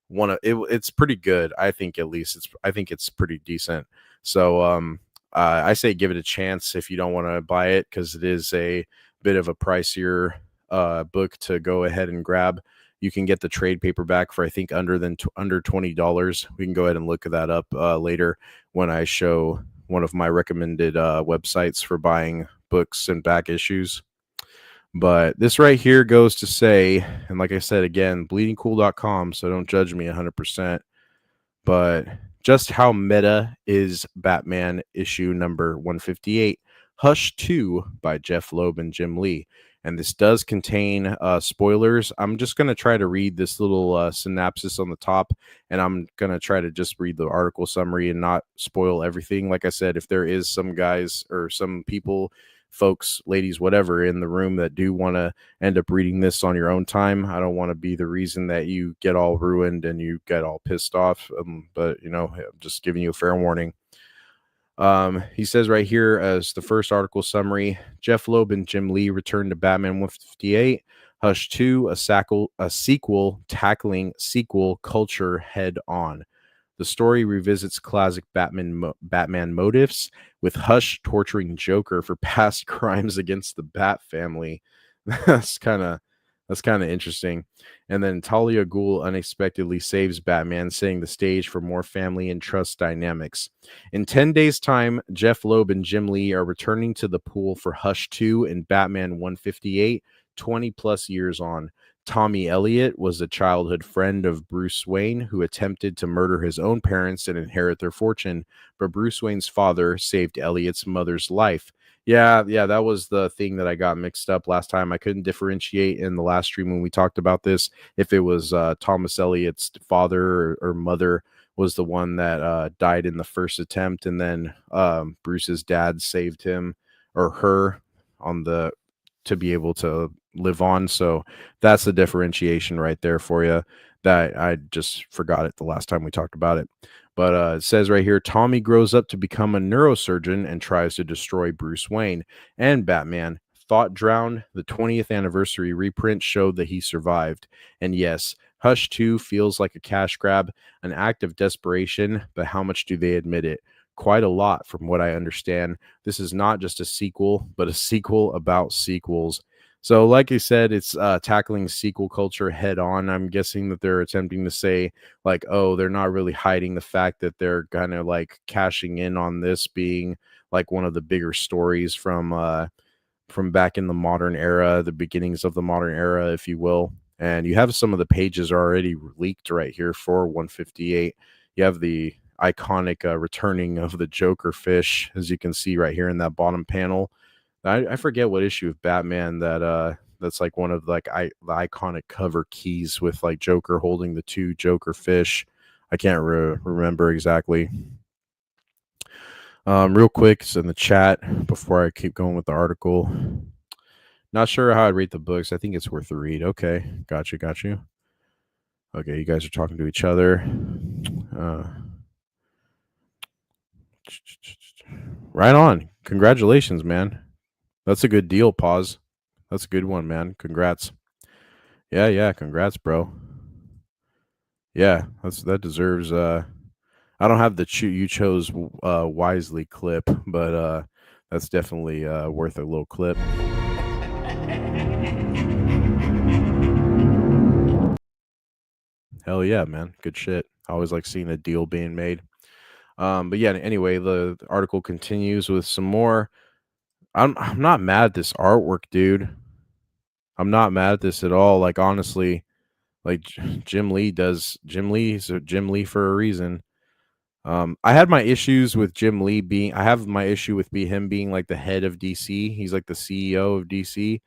one of it. It's pretty good, I think. At least I think it's pretty decent. So I say give it a chance if you don't want to buy it, because it is a bit of a pricier book to go ahead and grab. You can get the trade paperback for I think under $20. We can go ahead and look that up later when I show one of my recommended websites for buying books and back issues. But this right here goes to say, and like I said again, bleedingcool.com, so don't judge me 100%, but just how meta is Batman issue number 158, Hush 2 by Jeff Loeb and Jim Lee. And this does contain spoilers. I'm just going to try to read this little synopsis on the top, and I'm going to try to just read the article summary and not spoil everything. Like I said, if there is some guys or some people, folks, ladies, whatever, in the room that do want to end up reading this on your own time, I don't want to be the reason that you get all ruined and you get all pissed off. But, you know, I'm just giving you a fair warning. He says right here as the first article summary, Jeff Loeb and Jim Lee return to Batman 158, Hush 2, a sequel tackling sequel culture head on. The story revisits classic Batman motifs, with Hush torturing Joker for past crimes against the Bat family. That's kind of interesting. And then Talia Ghul unexpectedly saves Batman, setting the stage for more family and trust dynamics. In 10 days' time, Jeff Loeb and Jim Lee are returning to the pool for Hush 2 and Batman 158, 20 plus years on. Tommy Elliott was a childhood friend of Bruce Wayne who attempted to murder his own parents and inherit their fortune, but Bruce Wayne's father saved Elliott's mother's life. Yeah, that was the thing that I got mixed up last time. I couldn't differentiate in the last stream when we talked about this if it was Thomas Elliott's father or mother was the one that died in the first attempt, and then Bruce's dad saved him or her to be able to live on. So that's the differentiation right there for you, that I just forgot it the last time we talked about it. But it says right here, Tommy grows up to become a neurosurgeon and tries to destroy Bruce Wayne and Batman. Thought drowned. The 20th anniversary reprint showed that he survived. And yes, Hush 2 feels like a cash grab, an act of desperation, but how much do they admit it? Quite a lot, from what I understand. This is not just a sequel, but a sequel about sequels. So like I said, it's tackling sequel culture head on. I'm guessing that they're attempting to say like, oh, they're not really hiding the fact that they're kind of like cashing in on this being like one of the bigger stories from back in the modern era, the beginnings of the modern era, if you will. And you have some of the pages already leaked right here for 158. You have the iconic returning of the Joker fish, as you can see right here in that bottom panel. I forget what issue of Batman that's like one of like the iconic cover keys with like Joker holding the two Joker fish. I can't remember exactly. Real quick, it's in the chat before I keep going with the article. Not sure how I'd rate the books. I think it's worth a read. Okay, got you. Okay, you guys are talking to each other. Right on. Congratulations, man. That's a good deal. Pause. That's a good one, man. Congrats. Yeah. Congrats, bro. Yeah, that deserves. I don't have the you chose wisely clip, but that's definitely worth a little clip. Hell yeah, man. Good shit. I always like seeing a deal being made. But yeah, anyway, the article continues with some more. I'm not mad at this artwork, dude. I'm not mad at this at all. Like honestly, like Jim Lee's Jim Lee for a reason. I had my issues with Jim Lee being. I have my issue with him being like the head of DC. He's like the CEO of DC,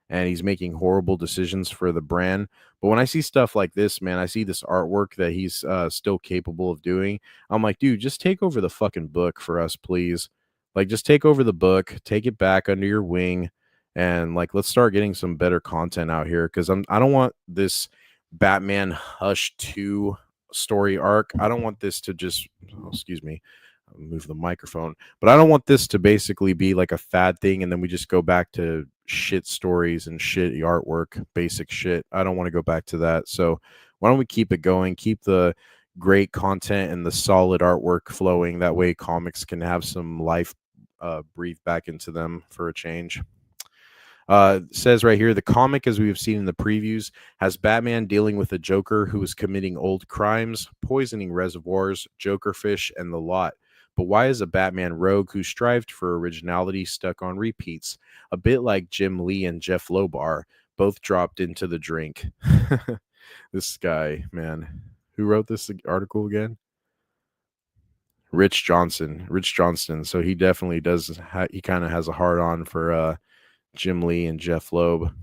and he's making horrible decisions for the brand. But when I see stuff like this, man, I see this artwork that he's still capable of doing. I'm like, dude, just take over the fucking book for us, please. Like, just take over the book, take it back under your wing, and like, let's start getting some better content out here. Because I don't want this Batman Hush 2 story arc. I don't want this to just excuse me, I'll move the microphone, but I don't want this to basically be like a fad thing and then we just go back to shit stories and shit artwork, basic shit. I don't want to go back to that. So why don't we keep it going, keep the great content and the solid artwork flowing, that way comics can have some life breathe back into them for a change. Says right here, the comic, as we've seen in the previews, has Batman dealing with a Joker who is committing old crimes, poisoning reservoirs, Jokerfish, and the lot. But why is a Batman rogue who strived for originality stuck on repeats? A bit like Jim Lee and Jeff Lobar, both dropped into the drink. This guy, man. Who wrote this article again? Rich Johnston. So he definitely does. He kind of has a hard on for Jim Lee and Jeff Loeb.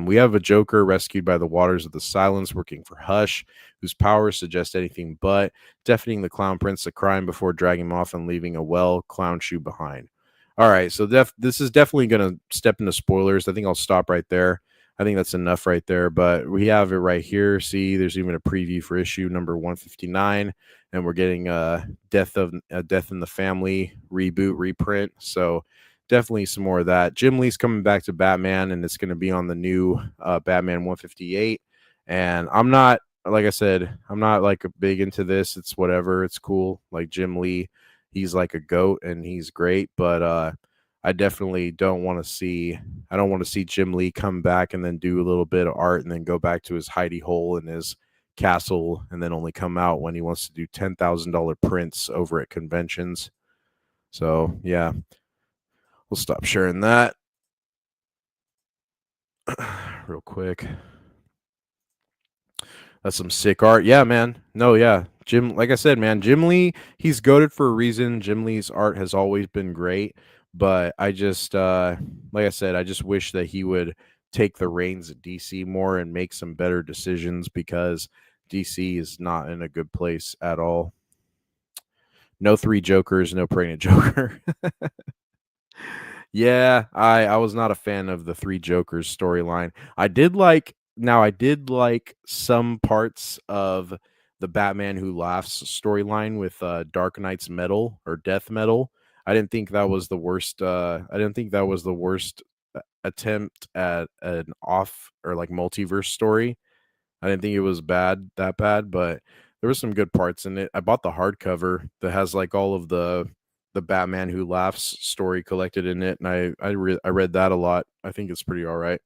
We have a Joker rescued by the waters of the silence, working for Hush, whose powers suggest anything but deafening the clown prince of crime before dragging him off and leaving a clown shoe behind. All right, so this is definitely going to step into spoilers. I think I'll stop right there. I think that's enough right there, but we have it right here. See, there's even a preview for issue number 159, and we're getting Death in the Family reboot reprint. So definitely some more of that. Jim Lee's coming back to Batman, and it's going to be on the new Batman 158. And I'm not, like I said, I'm not like big into this. It's whatever. It's cool. Like Jim Lee, he's like a goat and he's great, but I definitely don't want to see. I don't want to see Jim Lee come back and then do a little bit of art and then go back to his hidey hole in his castle and then only come out when he wants to do $10,000 prints over at conventions. So yeah, we'll stop sharing that real quick. That's some sick art. Yeah, man. No, yeah. Jim, like I said, man, Jim Lee, he's goated for a reason. Jim Lee's art has always been great. But I just, like I said, I just wish that he would take the reins at DC more and make some better decisions because DC is not in a good place at all. No 3 Jokers, no pregnant Joker. Yeah, I was not a fan of the 3 Jokers storyline. I did like some parts of the Batman Who Laughs storyline with Dark Knight's Metal or Death Metal. I didn't think that was the worst. Attempt at an off or like multiverse story. I didn't think it was that bad, but there was some good parts in it. I bought the hardcover that has like all of the Batman Who Laughs story collected in it, and I read that a lot. I think it's pretty all right.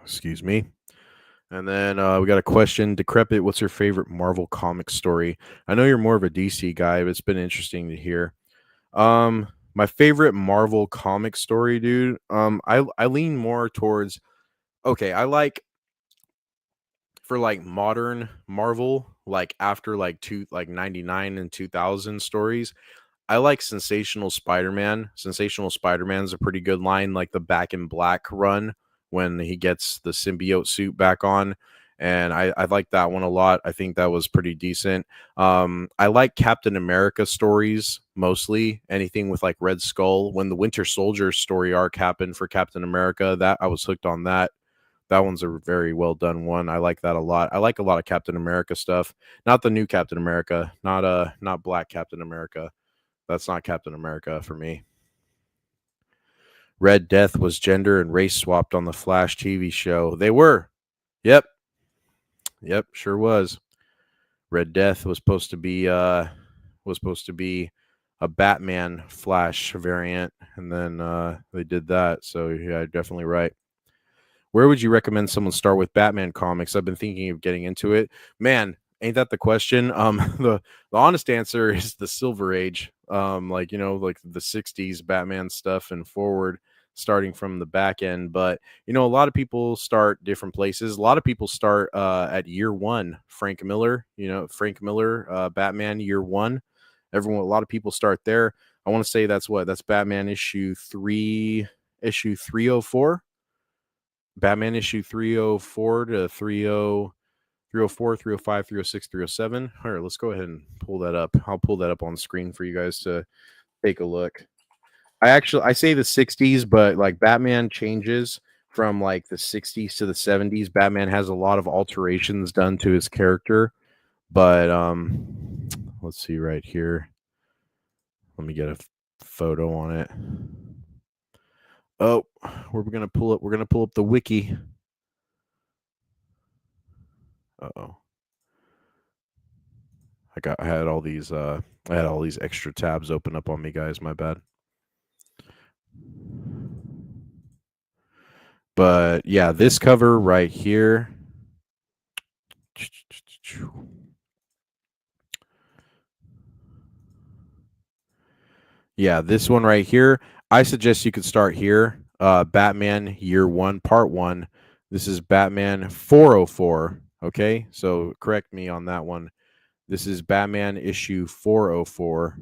Excuse me. And then we got a question. Decrepit, what's your favorite Marvel comic story? I know you're more of a DC guy, but it's been interesting to hear. My favorite Marvel comic story, dude. I lean more towards I like for like modern Marvel, like after like 99 and 2000 stories. I like Sensational Spider-Man. Sensational Spider-Man's a pretty good line, like the Back in Black run when he gets the symbiote suit back on. and I like that one a lot. I think that was pretty decent. I like Captain America stories mostly. Anything with like Red Skull. When the Winter Soldier story arc happened for Captain America, that I was hooked on that. That one's a very well done one. I like that a lot. I like a lot of Captain America stuff. Not the new Captain America, not Black Captain America. That's not Captain America for me. Red Death was gender and race swapped on the Flash TV show. They were. Yep. Yep, sure was. Red Death was supposed to be a Batman Flash variant, and then they did that. So yeah, definitely right. Where would you recommend someone start with Batman comics? I've been thinking of getting into it. Man, ain't that the question? The honest answer is the Silver Age. Like like the '60s Batman stuff and forward, starting from the back end. But a lot of people start different places. A lot of people start at year one. Frank Miller, Batman year one. A lot of people start there. I want to say that's Batman issue 304. Batman issue 304 to 304, 305, 306, 307. All right, let's go ahead and pull that up. I'll pull that up on screen for you guys to take a look. I say the 60s, but like Batman changes from like the 60s to the 70s. Batman has a lot of alterations done to his character, but let's see right here. Let me get a photo on it. Oh, we're gonna pull up the wiki. Uh-oh. I had all these extra tabs open up on me, guys. My bad. But yeah, this cover right here. Yeah, this one right here. I suggest you could start here. Batman Year 1, Part 1. This is Batman 404. Okay, so correct me on that one. This is Batman issue 404.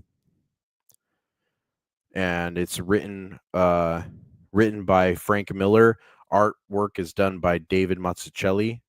And it's written by Frank Miller. Artwork is done by David Mazzucchelli.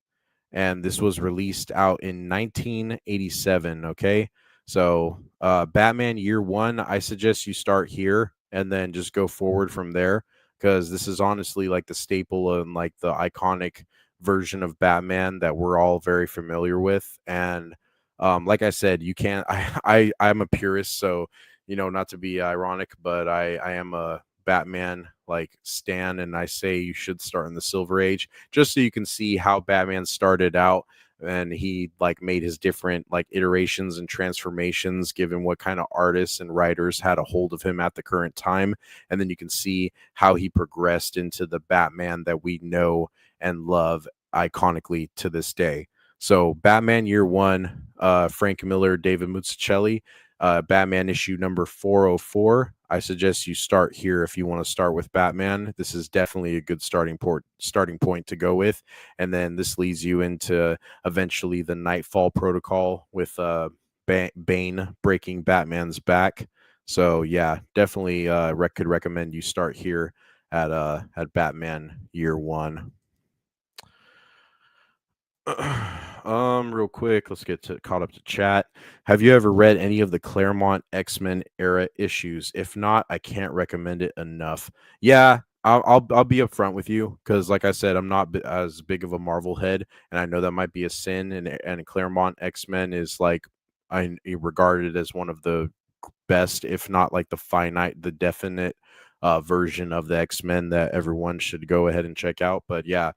And this was released out in 1987. Okay, so Batman Year 1, I suggest you start here and then just go forward from there, because this is honestly like the staple and like the iconic version of Batman that we're all very familiar with. And like I said, you can't. I'm a purist, so not to be ironic, but I am a Batman like stan, and I say you should start in the Silver Age, just so you can see how Batman started out, and he like made his different like iterations and transformations given what kind of artists and writers had a hold of him at the current time. And then you can see how he progressed into the Batman that we know and love iconically to this day. So Batman Year 1, Frank Miller, David Mazzucchelli, Batman issue number 404. I suggest you start here if you want to start with Batman. This is definitely a good starting point to go with. And then this leads you into eventually the Nightfall Protocol with Bane breaking Batman's back. So yeah, definitely could recommend you start here at Batman Year 1. Real quick, let's get caught up to chat. Have you ever read any of the Claremont X-Men era issues? If not, I can't recommend it enough. Yeah, I'll be upfront with you, because like I said, I'm not as big of a Marvel head, and I know that might be a sin. And Claremont X-Men is like I regarded as one of the best, if not like the definite version of the X-Men that everyone should go ahead and check out. But yeah.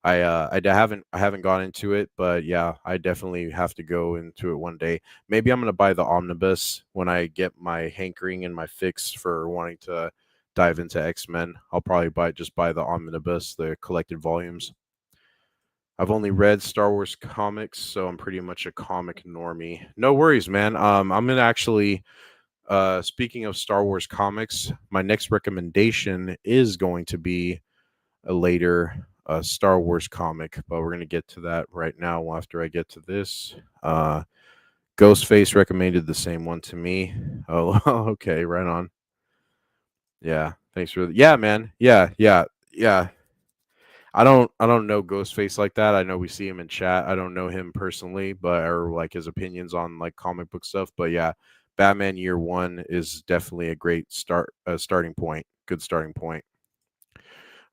I haven't gone into it, but yeah, I definitely have to go into it one day. Maybe I'm gonna buy the omnibus when I get my hankering and my fix for wanting to dive into X-Men. I'll probably buy the omnibus, the collected volumes. I've only read Star Wars comics, so I'm pretty much a comic normie. No worries, man. I'm gonna actually. Speaking of Star Wars comics, my next recommendation is going to be a later Star Wars comic, but we're going to get to that right now after I get to this. Ghostface recommended the same one to me. Oh, okay, right on. Yeah, thanks for yeah, man. Yeah. I don't know Ghostface like that. I know we see him in chat. I don't know him personally, but or like his opinions on like comic book stuff. But yeah, Batman Year One is definitely a great starting point. Good starting point.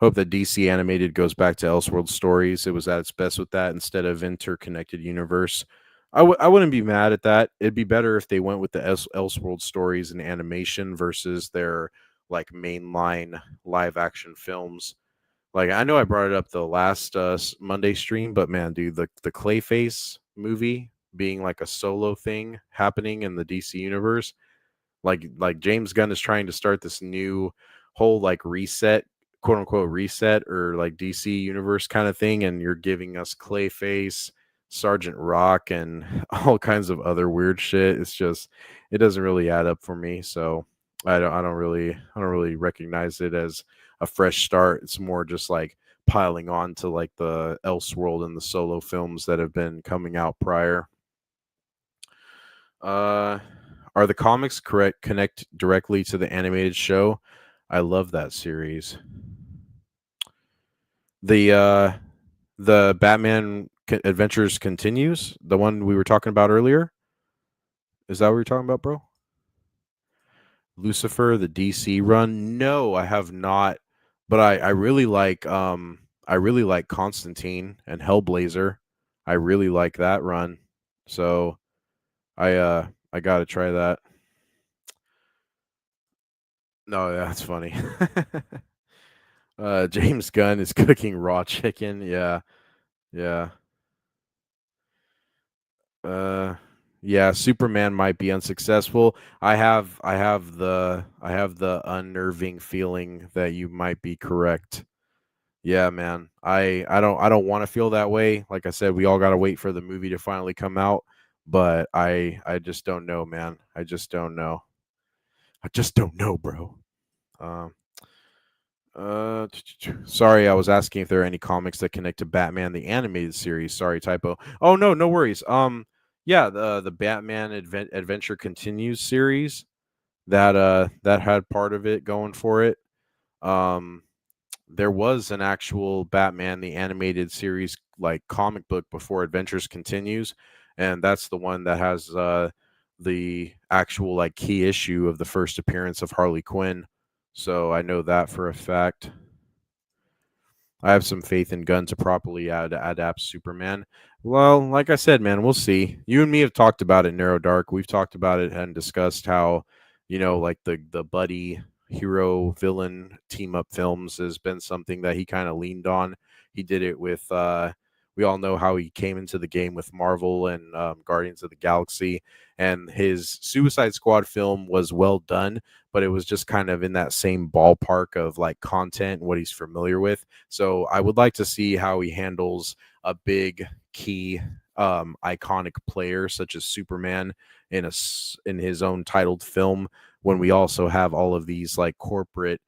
Hope that DC animated goes back to Elseworld stories. It was at its best with that instead of interconnected universe. I wouldn't be mad at that. It'd be better if they went with the Elseworld stories in animation versus their like mainline live action films. Like I know I brought it up the last Monday stream, but man, dude, the Clayface movie being like a solo thing happening in the DC universe, like James Gunn is trying to start this new whole like reset, quote unquote reset or like DC universe kind of thing, and you're giving us Clayface, Sergeant Rock, and all kinds of other weird shit. It's just it doesn't really add up for me. So I don't really recognize it as a fresh start. It's more just like piling on to like the Elseworld and the solo films that have been coming out prior. Are the comics correct connect directly to the animated show? I love that series. The Batman Adventures continues, the one we were talking about earlier. Is that what you're talking about, bro? Lucifer, the DC run? No, I have not. But I really like Constantine and Hellblazer. I really like that run. So I gotta try that. No, yeah, that's funny. James Gunn is cooking raw chicken. Yeah, yeah. Uh, yeah. Superman might be unsuccessful. I have the unnerving feeling that you might be correct. Yeah, man. I don't want to feel that way. Like I said, we all gotta wait for the movie to finally come out. But I just don't know, man. I just don't know. I just don't know, bro. Um, sorry, I was asking if there are any comics that connect to Batman the animated series. Sorry, typo. Oh no, no worries. Yeah, the Batman Adventure Continues series that had part of it going for it. Um, there was an actual Batman the animated series like comic book before Adventures Continues, and that's the one that has the actual like key issue of the first appearance of Harley Quinn. So I know that for a fact. I have some faith in Gunn to properly adapt Superman. Well, like I said, man, we'll see. You and me have talked about it, Narrow Dark. We've talked about it and discussed how, like the buddy hero villain team up films has been something that he kind of leaned on. He did it with we all know how he came into the game with Marvel and Guardians of the Galaxy, and his Suicide Squad film was well done, but it was just kind of in that same ballpark of like content and what he's familiar with. So I would like to see how he handles a big key iconic player such as Superman in his own titled film, when we also have all of these like corporate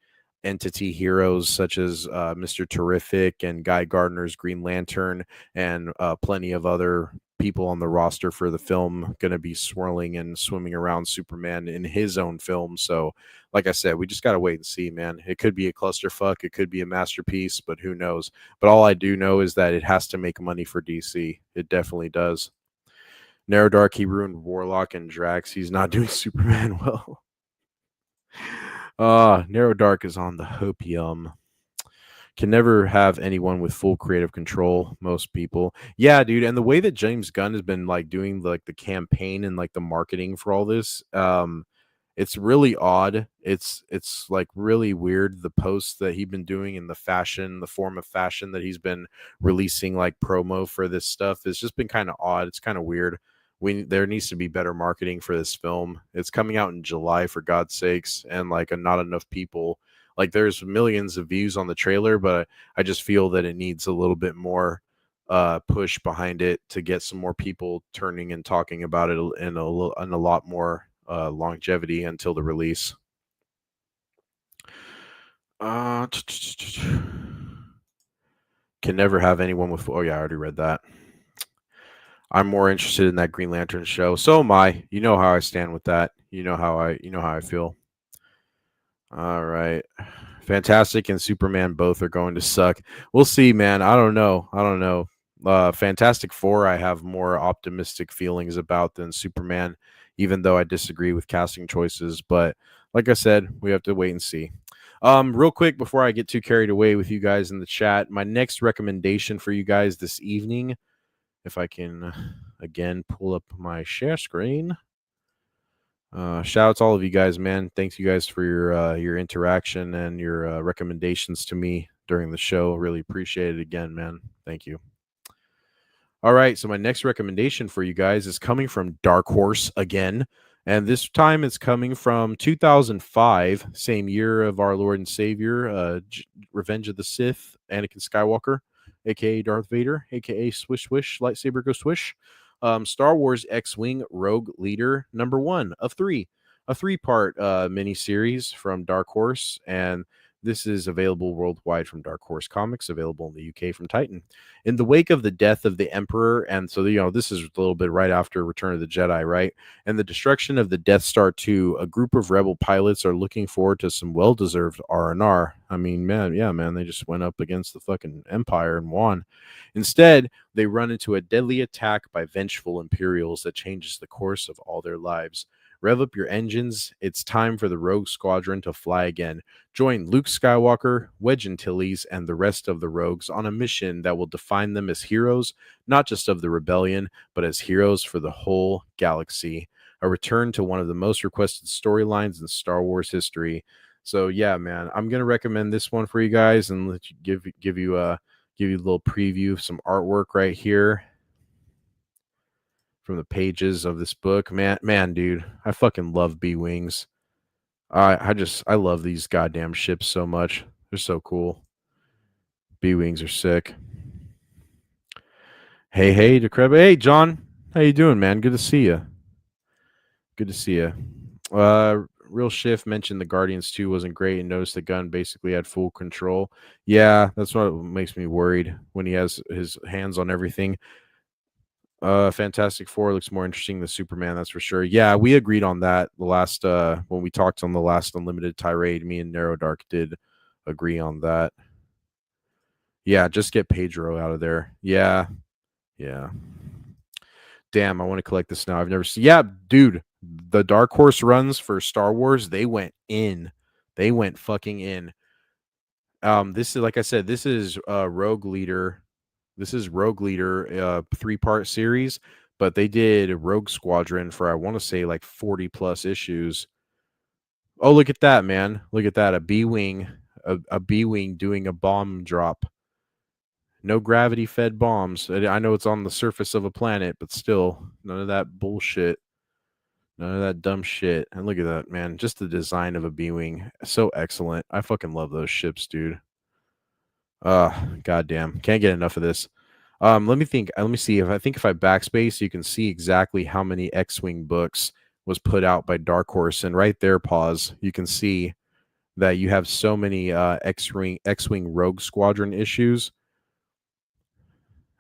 entity heroes such as Mr. Terrific and Guy Gardner's Green Lantern, and plenty of other people on the roster for the film going to be swirling and swimming around Superman in his own film. So, like I said, we just got to wait and see, man. It could be a clusterfuck, it could be a masterpiece, but who knows? But all I do know is that it has to make money for DC. It definitely does. Narrow Dark, he ruined Warlock and Drax. He's not doing Superman well. Narrow Dark is on the hopium. Can never have anyone with full creative control. Most people, yeah, dude. And the way that James Gunn has been like doing like the campaign and like the marketing for all this, it's really odd. It's like really weird. The posts that he's been doing in the form of fashion that he's been releasing like promo for this stuff, it's just been kind of odd. It's kind of weird. There needs to be better marketing for this film. It's coming out in July, for God's sakes, and like not enough people. Like there's millions of views on the trailer, but I just feel that it needs a little bit more push behind it to get some more people turning and talking about it in a lot more longevity until the release. Can never have anyone with. Oh yeah, I already read that. I'm more interested in that Green Lantern show. So am I. You know how I stand with that. You know how I feel. All right. Fantastic and Superman both are going to suck. We'll see, man. I don't know. Fantastic Four, I have more optimistic feelings about than Superman, even though I disagree with casting choices. But like I said, we have to wait and see. Real quick before I get too carried away with you guys in the chat, my next recommendation for you guys this evening, if I can again pull up my share screen. Shout out to all of you guys, man. Thanks you guys for your interaction and your recommendations to me during the show. Really appreciate it again, man. Thank you. All right, so my next recommendation for you guys is coming from Dark Horse again, and this time it's coming from 2005, same year of our Lord and Savior, Revenge of the Sith, Anakin Skywalker, aka Darth Vader, aka Swish Swish, lightsaber go swish. Star Wars X-Wing Rogue Leader #1 of 3, a 3-part miniseries from Dark Horse, and this is available worldwide from Dark Horse Comics, available in the UK from Titan. In the wake of the death of the Emperor, and so, this is a little bit right after Return of the Jedi, right? And the destruction of the Death Star 2, a group of rebel pilots are looking forward to some well-deserved R&R. I mean, man, they just went up against the fucking Empire and won. Instead, they run into a deadly attack by vengeful Imperials that changes the course of all their lives. Rev up your engines. It's time for the Rogue Squadron to fly again. Join Luke Skywalker, Wedge Antilles, and the rest of the Rogues on a mission that will define them as heroes, not just of the rebellion, but as heroes for the whole galaxy. A return to one of the most requested storylines in Star Wars history. So yeah, man, I'm gonna recommend this one for you guys and let you give you a little preview of some artwork right here from the pages of this book. Man, dude, I fucking love B-Wings. I love these goddamn ships so much. They're so cool. B-Wings are sick. Hey, Decreba. Hey, John. How you doing, man? Good to see you. Good to see you. Real Shift mentioned the Guardians 2 wasn't great and noticed that Gunn basically had full control. Yeah, that's what makes me worried when he has his hands on everything. Fantastic Four looks more interesting than Superman, that's for sure. Yeah, we agreed on that the last when we talked on the last Unlimited Tirade. Me and Narrow Dark did agree on that. Yeah, just get Pedro out of there. Yeah. Damn, I want to collect this now. I've never seen. Yeah, dude, the Dark Horse runs for Star Wars, they went in. They went fucking in. This is, like I said, this is Rogue Leader. This is Rogue Leader, 3-part series, but they did Rogue Squadron for, I want to say, like 40 plus issues. Oh, look at that, man. Look at that. A B-Wing, a B-Wing doing a bomb drop. No gravity fed bombs. I know it's on the surface of a planet, but still, none of that bullshit. None of that dumb shit. And look at that, man. Just the design of a B-Wing. So excellent. I fucking love those ships, dude. Goddamn. Can't get enough of this. Let me think. Let me see. If I backspace, you can see exactly how many X-Wing books was put out by Dark Horse. And right there, pause, you can see that you have so many X-Wing Rogue Squadron issues.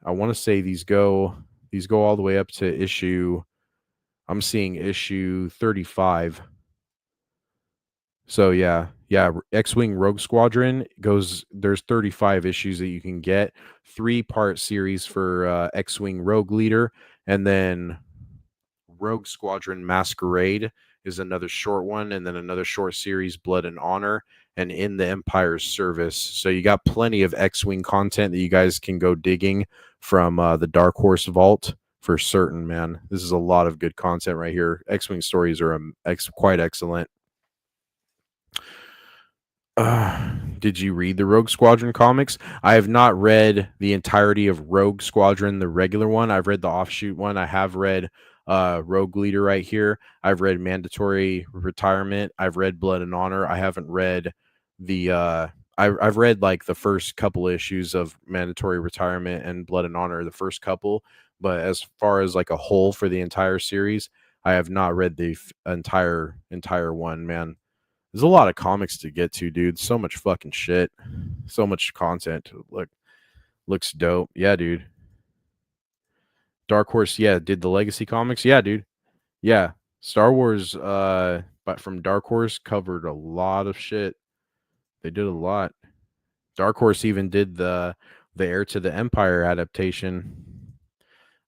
I want to say these go all the way up to issue. I'm seeing issue 35. So yeah, X-Wing Rogue Squadron there's 35 issues that you can get. 3-part series for X-Wing Rogue Leader, and then Rogue Squadron Masquerade is another short one, and then another short series, Blood and Honor, and In the Empire's Service. So you got plenty of X-Wing content that you guys can go digging from the Dark Horse Vault for certain, man. This is a lot of good content right here. X-Wing stories are quite excellent. Did you read the Rogue Squadron comics? I have not read the entirety of Rogue Squadron, the regular one. I've read the offshoot one. I have read Rogue Leader right here. I've read Mandatory Retirement. I've read Blood and Honor. I haven't read the I've read like the first couple issues of Mandatory Retirement and Blood and Honor, the first couple, but as far as like a whole for the entire series, I have not read the entire one, man. There's a lot of comics to get to, dude. So much fucking shit. So much content. Looks dope. Yeah, dude. Dark Horse, yeah, did the Legacy comics. Yeah, dude. Yeah. Star Wars, but from Dark Horse covered a lot of shit. They did a lot. Dark Horse even did the Heir to the Empire adaptation.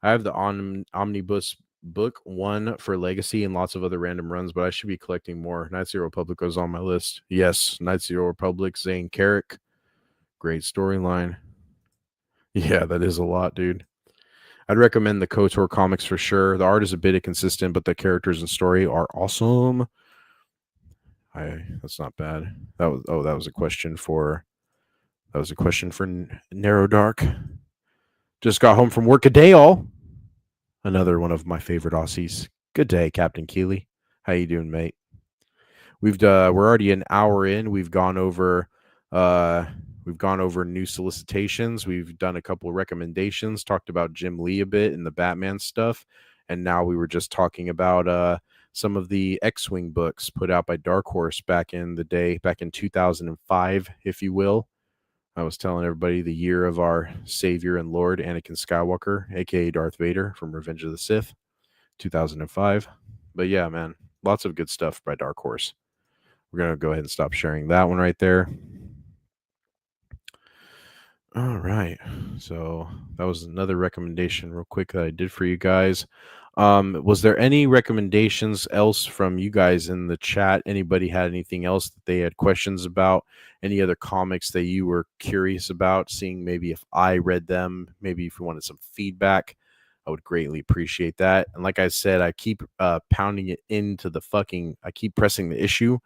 I have the omnibus book one for Legacy and lots of other random runs, but I should be collecting more. Knights of the Republic was on my list. Yes, Knights of the Republic, Zane Carrick. Great storyline. Yeah, that is a lot, dude. I'd recommend the KOTOR comics for sure. The art is a bit inconsistent, but the characters and story are awesome. That's not bad. That was a question for Narrow Dark. Just got home from work a day, all. Another one of my favorite Aussies. Good day, Captain Keeley. How you doing, mate? We're already an hour in. We've gone over new solicitations. We've done a couple of recommendations, talked about Jim Lee a bit and the Batman stuff, and now we were just talking about some of the X-Wing books put out by Dark Horse back in the day, back in 2005, if you will. I was telling everybody the year of our Savior and Lord, Anakin Skywalker, aka Darth Vader from Revenge of the Sith, 2005. But yeah, man, lots of good stuff by Dark Horse. We're going to go ahead and stop sharing that one right there. All right. So that was another recommendation real quick that I did for you guys. Was there any recommendations else from you guys in the chat? Anybody had anything else that they had questions about? Any other comics that you were curious about, seeing maybe if I read them, maybe if you wanted some feedback? I would greatly appreciate that. And like I said, I keep pounding it into I keep pressing the issue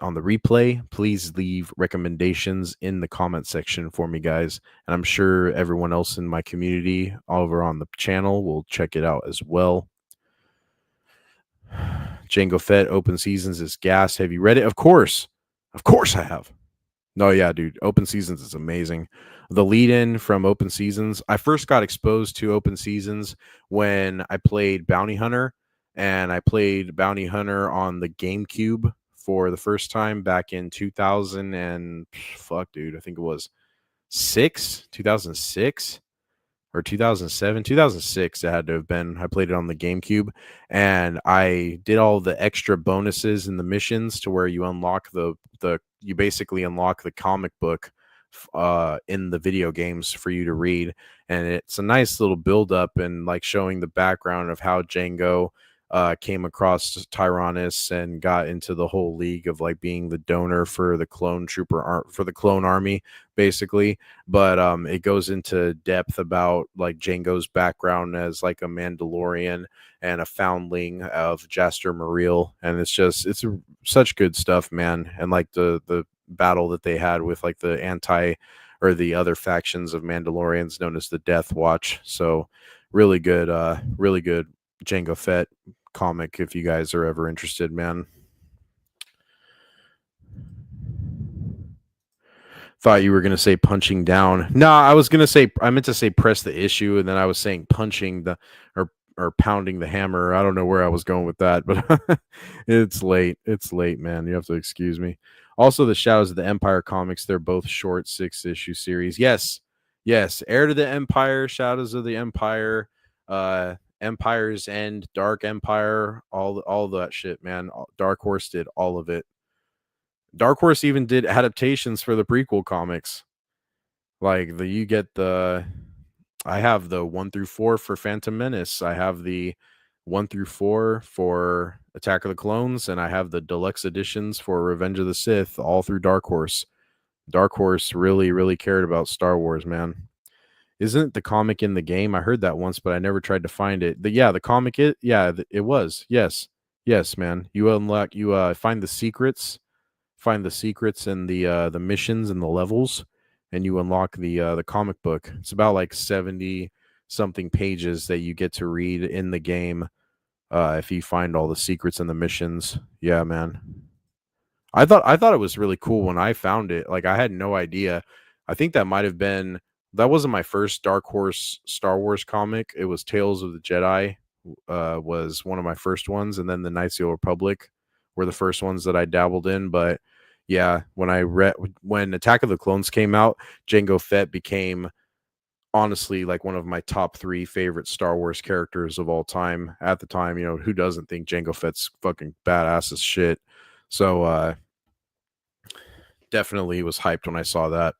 on the replay. Please leave recommendations in the comment section for me, guys. And I'm sure everyone else in my community over on the channel will check it out as well. Jango Fett Open Seasons is gas. Have you read it? Of course I have. No, yeah, dude. Open Seasons is amazing. The lead-in from Open Seasons. I first got exposed to Open Seasons when I played Bounty Hunter, and I played Bounty Hunter on the GameCube for the first time back in 2000 and fuck, dude, I think it was 2006 or 2007, 2006. It had to have been. I played it on the GameCube, and I did all the extra bonuses in the missions to where you unlock you basically unlock the comic book in the video games for you to read, and it's a nice little build up and like showing the background of how Django came across Tyrannus and got into the whole league of like being the donor for the clone for the clone army, basically. But it goes into depth about like Django's background as like a Mandalorian and a foundling of Jaster Muriel, and it's such good stuff, man. And like the battle that they had with like the the other factions of Mandalorians known as the Death Watch. So really good Jango Fett comic if you guys are ever interested, man. Thought you were going to say punching down. No, I meant to say press the issue, and then I was saying punching or pounding the hammer. I don't know where I was going with that, but it's late, man. You have to excuse me. Also, the Shadows of the Empire comics, they're both short 6-issue series. Yes, Heir to the Empire, Shadows of the Empire, Empire's End, Dark Empire, all that shit, man. Dark Horse did all of it. Dark Horse even did adaptations for the prequel comics. Like I have the 1 through 4 for Phantom Menace. I have the 1 through 4 for Attack of the Clones, and I have the deluxe editions for Revenge of the Sith, all through Dark Horse. Dark Horse really, really cared about Star Wars, man. Isn't the comic in the game? I heard that once, but I never tried to find it. The comic, it was. Yes, man. You unlock, find the secrets and the missions and the levels, and you unlock the comic book. It's about like 70 something pages that you get to read in the game if you find all the secrets and the missions. Yeah, man. I thought it was really cool when I found it. Like I had no idea. I think that wasn't my first Dark Horse Star Wars comic. It was Tales of the Jedi was one of my first ones, and then the Knights of the Republic were the first ones that I dabbled in. But yeah, when Attack of the Clones came out, Jango Fett became honestly like one of my top 3 favorite Star Wars characters of all time at the time. You know, who doesn't think Jango Fett's fucking badass as shit? So Definitely was hyped when I saw that.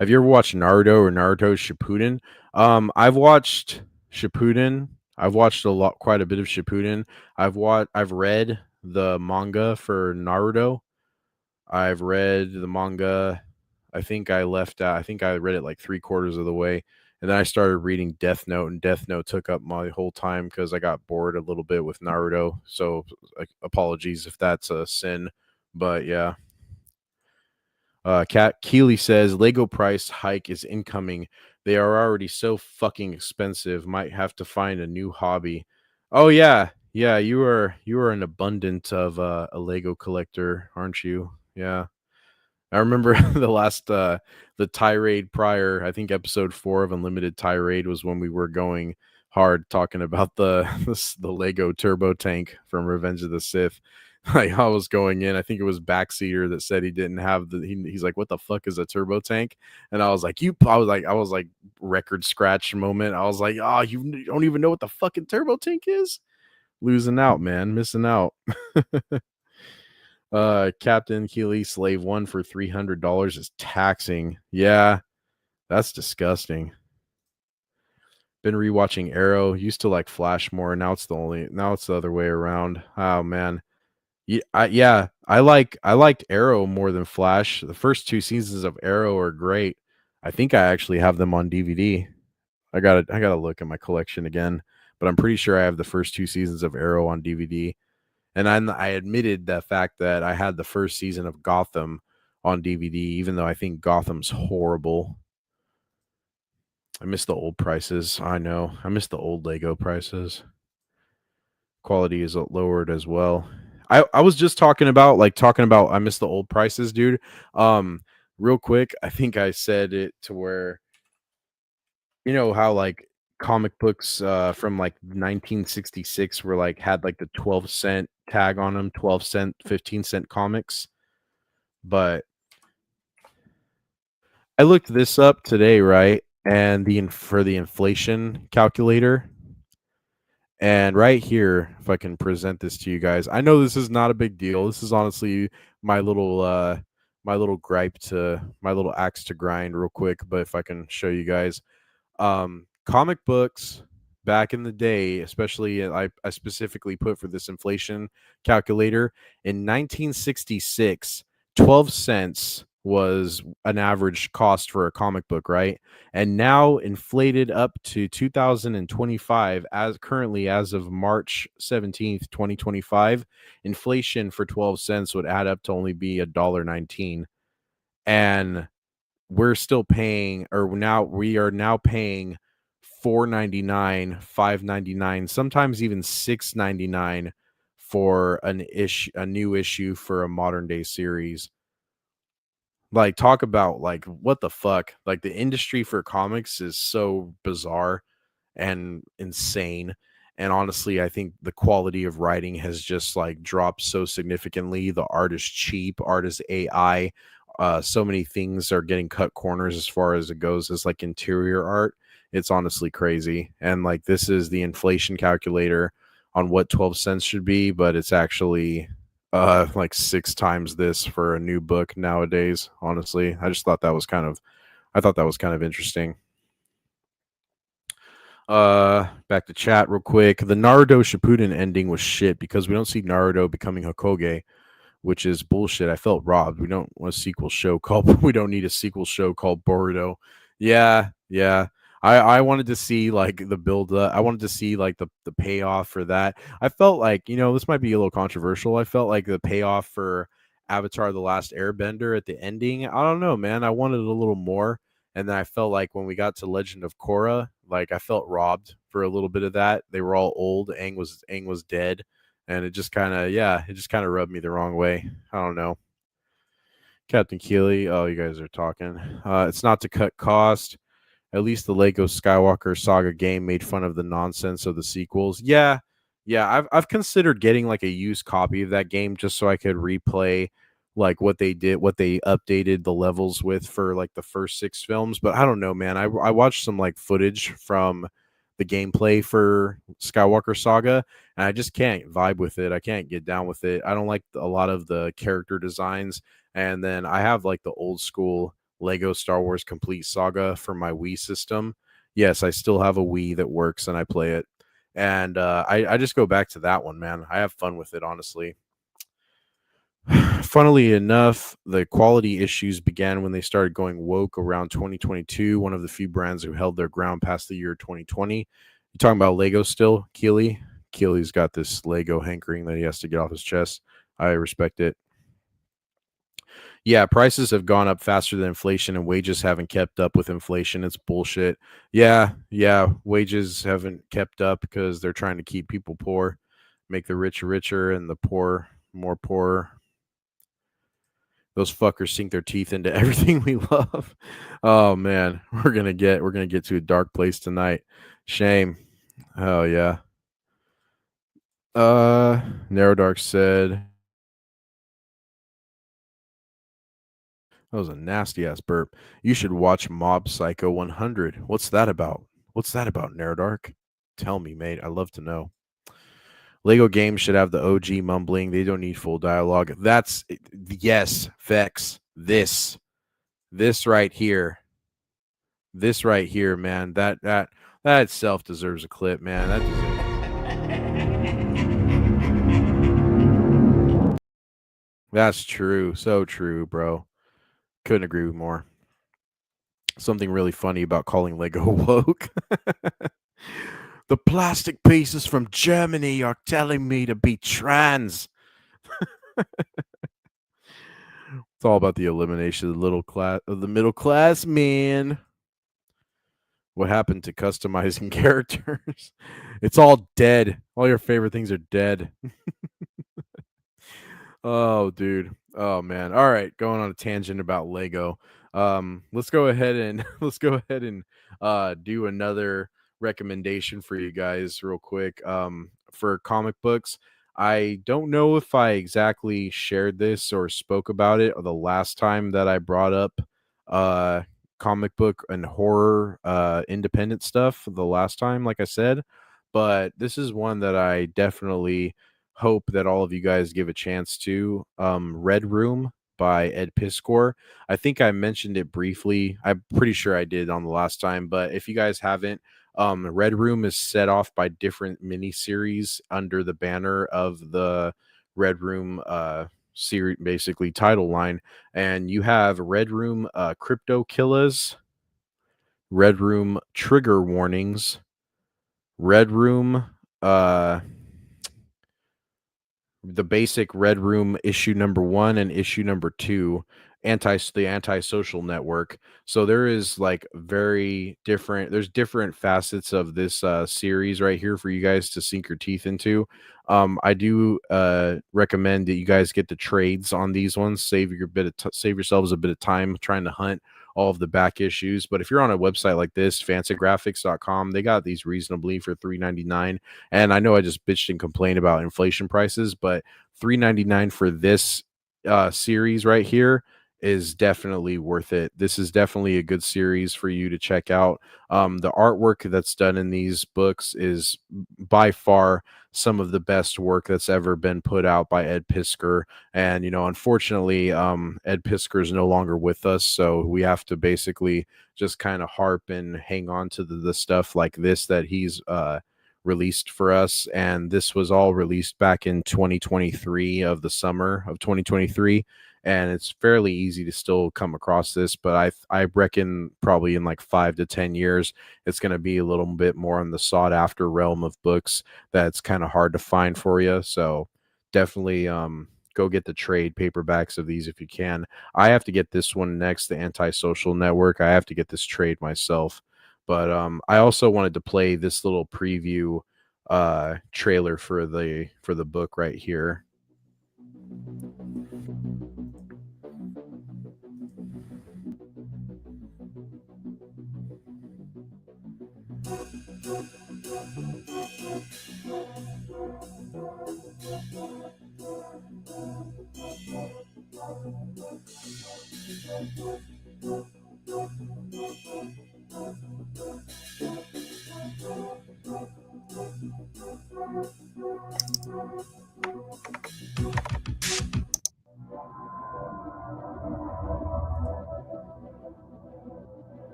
Have you ever watched Naruto or Naruto Shippuden? I've watched Shippuden. I've watched quite a bit of Shippuden. I've read the manga for Naruto. I've read the manga. I think I left out. I think I read it like 3/4 of the way, and then I started reading Death Note, and Death Note took up my whole time because I got bored a little bit with Naruto. So, like, apologies if that's a sin, but yeah. Cat Keeley says Lego price hike is incoming. They are already so fucking expensive. Might have to find a new hobby. Oh yeah, yeah. You are an abundant of a Lego collector, aren't you? Yeah. I remember the tirade prior. I think episode 4 of Unlimited Tirade was when we were going hard talking about the Lego turbo tank from Revenge of the Sith. Like I was going in. I think it was Backseater that said he didn't have he's like, what the fuck is a turbo tank? And I was like, I was like record scratch moment. I was like, oh, you don't even know what the fucking turbo tank is? Losing out, man, missing out. Captain Keeley Slave 1 for $300 is taxing. Yeah, that's disgusting. Been rewatching Arrow. Used to like Flash more. Now it's the other way around. Oh man. I liked Arrow more than Flash. The first 2 seasons of Arrow are great. I think I actually have them on DVD. I gotta look at my collection again, but I'm pretty sure I have the first 2 seasons of Arrow on DVD. And I admitted the fact that I had the first season of Gotham on DVD, even though I think Gotham's horrible. I miss the old prices. I know. I miss the old Lego prices. Quality is lowered as well. I was just talking about I miss the old prices, dude. Real quick, I think I said it to where you know how like comic books from like 1966 were like had like the 12-cent tag on them, 12-cent, 15-cent comics. But I looked this up today, right? And for the inflation calculator. And right here, if I can present this to you guys, I know this is not a big deal. This is honestly my little gripe to my little axe to grind real quick. But if I can show you guys, comic books back in the day, especially I specifically put for this inflation calculator in 1966, 12 cents was an average cost for a comic book, right? And now inflated up to 2025 as of March 17th, 2025, inflation for 12 cents would add up to only be $1.19. And we're still paying, we are now paying $4.99, $5.99, sometimes even $6.99 for a new issue for a modern day series. Like, talk about like what the fuck? Like, the industry for comics is so bizarre and insane. And honestly, I think the quality of writing has just like dropped so significantly. The art is cheap, art is AI. So many things are getting cut corners as far as it goes as like interior art. It's honestly crazy. And like, this is the inflation calculator on what 12 cents should be, but it's actually like 6 times this for a new book nowadays. Honestly, I thought that was kind of interesting. Back to chat real quick. The Naruto Shippuden ending was shit because we don't see Naruto becoming Hokage, which is bullshit. I felt robbed. We don't want a sequel show called we don't need a sequel show called Boruto. Yeah. I wanted to see like the build up. I wanted to see like the payoff for that. I felt like, this might be a little controversial. I felt like the payoff for Avatar: The Last Airbender at the ending, I don't know, man. I wanted a little more. And then I felt like when we got to Legend of Korra, like I felt robbed for a little bit of that. They were all old. Aang was dead. And it just kind of rubbed me the wrong way. I don't know. Captain Keeley, oh, you guys are talking. It's not to cut cost. At least the Lego Skywalker Saga game made fun of the nonsense of the sequels. Yeah. I've considered getting like a used copy of that game just so I could replay like what they updated the levels with for like the first 6 films. But I don't know, man. I watched some like footage from the gameplay for Skywalker Saga, and I just can't vibe with it. I can't get down with it. I don't like a lot of the character designs. And then I have like the old school Lego Star Wars Complete Saga for my Wii system. Yes, I still have a Wii that works and I play it. And I just go back to that one, man. I have fun with it, honestly. Funnily enough, the quality issues began when they started going woke around 2022. One of the few brands who held their ground past the year 2020. You talking about Lego still, Keely? Keely's got this Lego hankering that he has to get off his chest. I respect it. Yeah, prices have gone up faster than inflation and wages haven't kept up with inflation. It's bullshit. Yeah, wages haven't kept up because they're trying to keep people poor, make the rich richer and the poor more poor. Those fuckers sink their teeth into everything we love. Oh man, we're gonna get to a dark place tonight. Shame. Oh yeah. Narrow Dark said that was a nasty ass burp. You should watch Mob Psycho 100. What's that about? What's that about, Narrow Dark? Tell me, mate. I'd love to know. Lego games should have the OG mumbling. They don't need full dialogue. That's yes, Vex. This right here. This right here, man. That itself deserves a clip, man. That deserves. That's true. So true, bro. Couldn't agree with more. Something really funny about calling Lego woke. The plastic pieces from Germany are telling me to be trans. It's all about the elimination of the middle class, man. What happened to customizing characters? It's all dead. All your favorite things are dead. Oh, dude. Oh man. All right, going on a tangent about Lego. Let's go ahead and do another recommendation for you guys real quick. For comic books. I don't know if I exactly shared this or spoke about it the last time that I brought up comic book and horror independent stuff the last time, like I said. But this is one that I definitely hope that all of you guys give a chance to. Red Room by Ed Piskor. I think I mentioned it briefly. I'm pretty sure I did on the last time, but if you guys haven't, Red Room is set off by different miniseries under the banner of the Red Room series, basically title line. And you have Red Room Crypto Killers, Red Room Trigger Warnings, Red Room the basic Red Room issue number 1 and issue number 2, the antisocial network. So there is like there's different facets of this series right here for you guys to sink your teeth into. I do recommend that you guys get the trades on these ones. Save yourselves a bit of time trying to hunt all of the back issues. But if you're on a website like this, fancygraphics.com, they got these reasonably for $3.99. And I know I just bitched and complained about inflation prices, but $3.99 for this series right here is definitely worth it. This is definitely a good series for you to check out. The artwork that's done in these books is by far some of the best work that's ever been put out by Ed Piskor. And, unfortunately, Ed Piskor is no longer with us. So we have to basically just kind of harp and hang on to the stuff like this that he's released for us. And this was all released back in 2023 of the summer of 2023. And it's fairly easy to still come across this, but I reckon probably in like 5 to 10 years, it's going to be a little bit more in the sought after realm of books that's kind of hard to find for you. So definitely go get the trade paperbacks of these if you can. I have to get this one next, the Antisocial Network. I have to get this trade myself. But I also wanted to play this little preview trailer for the book right here.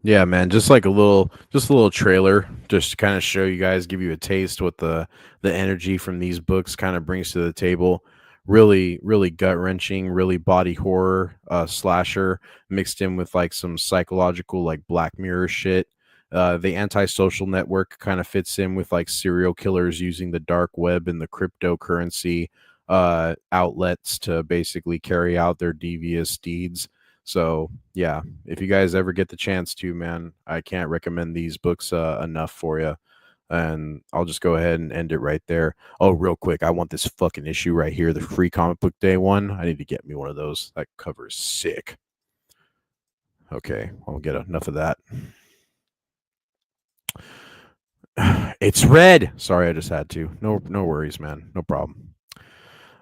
Yeah, man, just like a little trailer, just to kind of show you guys, give you a taste what the energy from these books kind of brings to the table. Really, really gut wrenching, really body horror, slasher mixed in with like some psychological, like Black Mirror shit. The antisocial network kind of fits in with like serial killers using the dark web and the cryptocurrency outlets to basically carry out their devious deeds. So yeah, if you guys ever get the chance to, man, I can't recommend these books enough for you. And I'll just go ahead and end it right there. Oh, real quick, I want this fucking issue right here, the free comic book day one. I need to get me one of those. That cover is sick. Okay, I'll get enough of that. It's red. Sorry, I just had to. No worries, man. No problem.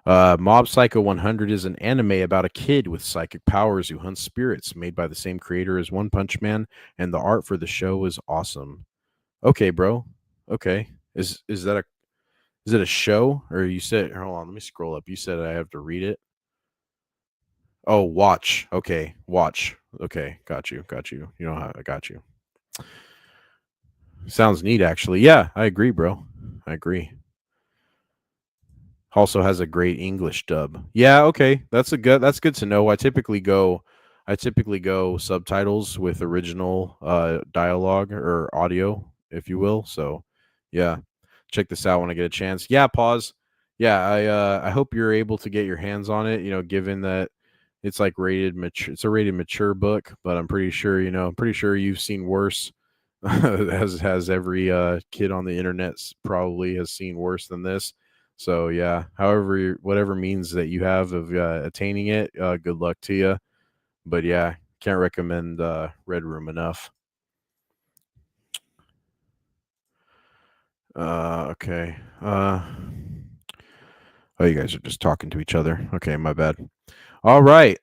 Mob Psycho 100 is an anime about a kid with psychic powers who hunts spirits, made by the same creator as One Punch Man, and the art for the show is awesome. Okay, bro. Okay, is that a is it a show or you said? Hold on, let me scroll up. You said I have to read it. Oh, watch. Okay, watch. Okay, got you. Got you. You know how I got you. Sounds neat, actually. Yeah, I agree, bro. I agree. Also has a great English dub. Yeah, okay. That's good to know. I typically go subtitles with original dialogue or audio, if you will. So, yeah. Check this out when I get a chance. Yeah, pause. Yeah, I hope you're able to get your hands on it, given that it's like rated mature. It's a rated mature book, but I'm pretty sure you've seen worse. as has every kid on the internet probably has seen worse than this. So yeah, however, whatever means that you have of attaining it, good luck to you. But yeah, can't recommend Red Room enough. Okay. Oh, you guys are just talking to each other. Okay, my bad. All right.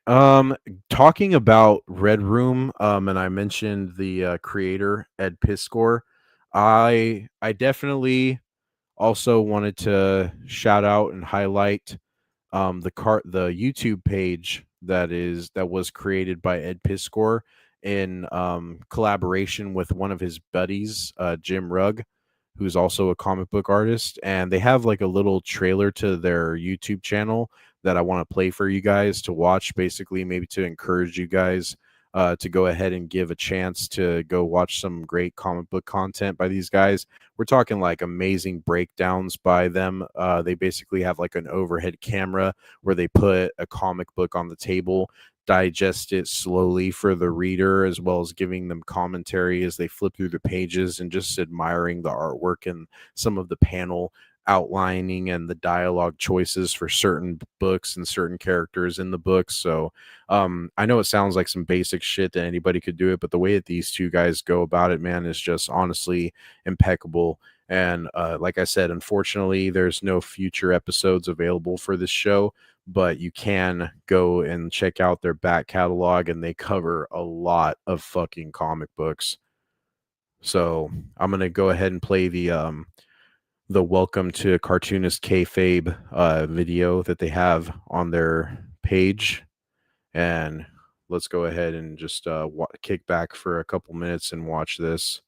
Talking about Red Room, and I mentioned the creator Ed Piskor. I definitely also wanted to shout out and highlight the YouTube page that was created by Ed Piskor in collaboration with one of his buddies, Jim Rugg, who's also a comic book artist, and they have like a little trailer to their YouTube channel that I want to play for you guys to watch, basically maybe to encourage you guys to go ahead and give a chance to go watch some great comic book content by these guys. We're talking like amazing breakdowns by them. They basically have like an overhead camera where they put a comic book on the table, digest it slowly for the reader, as well as giving them commentary as they flip through the pages and just admiring the artwork and some of the panel outlining and the dialogue choices for certain books and certain characters in the books. So I know it sounds like some basic shit that anybody could do it, but the way that these two guys go about it, man, is just honestly impeccable. And like I said, unfortunately, there's no future episodes available for this show, but you can go and check out their back catalog, and they cover a lot of fucking comic books. So I'm gonna go ahead and play the welcome to Cartoonist Kayfabe video that they have on their page, and let's go ahead and just kick back for a couple minutes and watch this.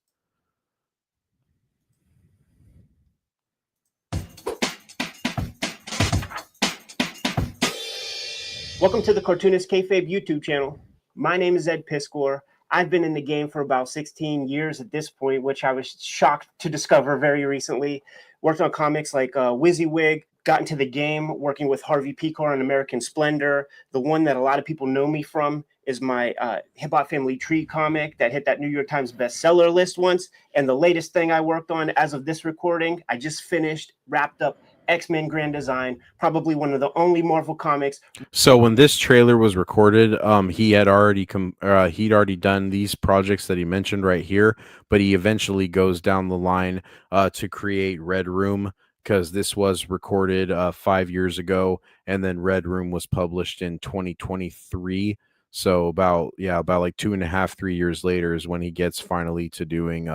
Welcome to the Cartoonist Kayfabe YouTube channel. My name is Ed Piskor. I've been in the game for about 16 years at this point, which I was shocked to discover very recently. Worked on comics like WYSIWYG, got into the game working with Harvey Pickor on American Splendor. The one that a lot of people know me from is my Hip Hop Family Tree comic that hit that New York Times bestseller list once. And the latest thing I worked on as of this recording, I just finished, wrapped up X-Men Grand Design, probably one of the only Marvel comics. So when this trailer was recorded, he'd already done these projects that he mentioned right here, but he eventually goes down the line to create Red Room, because this was recorded 5 years ago, and then Red Room was published in 2023. So about like 2.5, 3 years later is when he gets finally to doing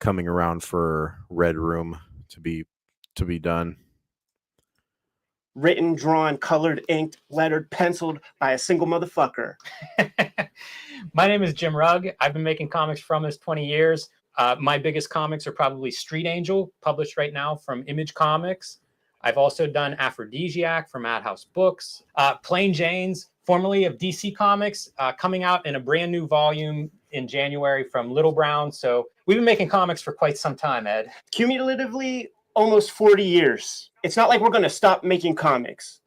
coming around for Red Room to be done. written, drawn, colored, inked, lettered, penciled by a single motherfucker. My name is Jim Rugg. I've been making comics for almost 20 years. My biggest comics are probably Street Angel, published right now from Image Comics. I've also done Aphrodisiac from Madhouse Books. Plain Janes, formerly of DC Comics, coming out in a brand new volume in January from Little Brown. So we've been making comics for quite some time, Ed. Cumulatively, almost 40 years. It's not like we're going to stop making comics.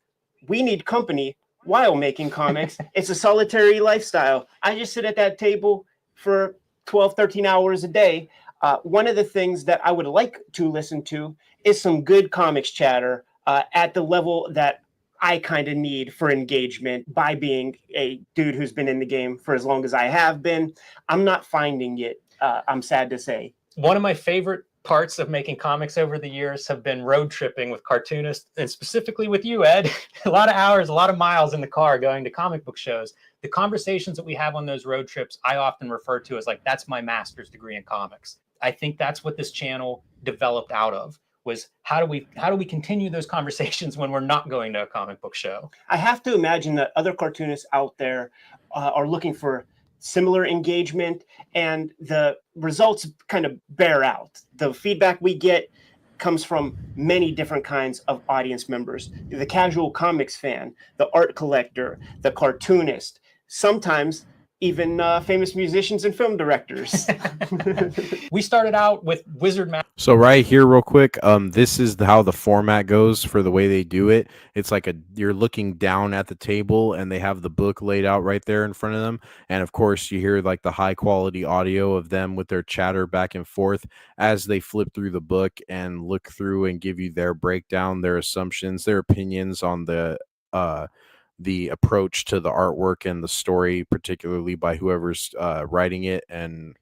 We need company while making comics. It's a solitary lifestyle. I just sit at that table for 12, 13 hours a day. One of the things that I would like to listen to is some good comics chatter at the level that I kind of need for engagement by being a dude who's been in the game for as long as I have been. I'm not finding it, I'm sad to say. One of my favorite parts of making comics over the years have been road tripping with cartoonists, and specifically with you, Ed. A lot of hours, a lot of miles in the car going to comic book shows. The conversations that we have on those road trips, I often refer to as like, that's my master's degree in comics. I think that's what this channel developed out of, was how do we continue those conversations when we're not going to a comic book show? I have to imagine that other cartoonists out there are looking for similar engagement, and the results kind of bear out. The feedback we get comes from many different kinds of audience members: the casual comics fan, the art collector, the cartoonist, sometimes even famous musicians and film directors. We started out with Wizard Master. So right here, real quick, this is how the format goes for the way they do it. It's like you're looking down at the table, and they have the book laid out right there in front of them. And of course, you hear like the high quality audio of them with their chatter back and forth as they flip through the book and look through and give you their breakdown, their assumptions, their opinions on the approach to the artwork and the story, particularly by whoever's writing it and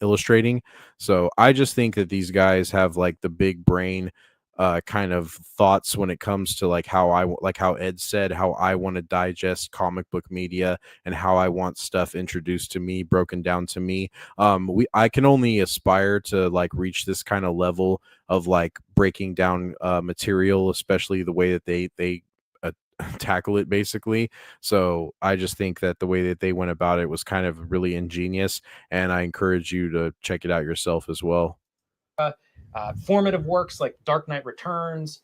illustrating. So I just think that these guys have like the big brain kind of thoughts when it comes to like how Ed said, how I want to digest comic book media and how I want stuff introduced to me, broken down to me. I can only aspire to like reach this kind of level of like breaking down material, especially the way that they tackle it, basically. So I just think that the way that they went about it was kind of really ingenious, and I encourage you to check it out yourself as well. Formative works like Dark Knight Returns.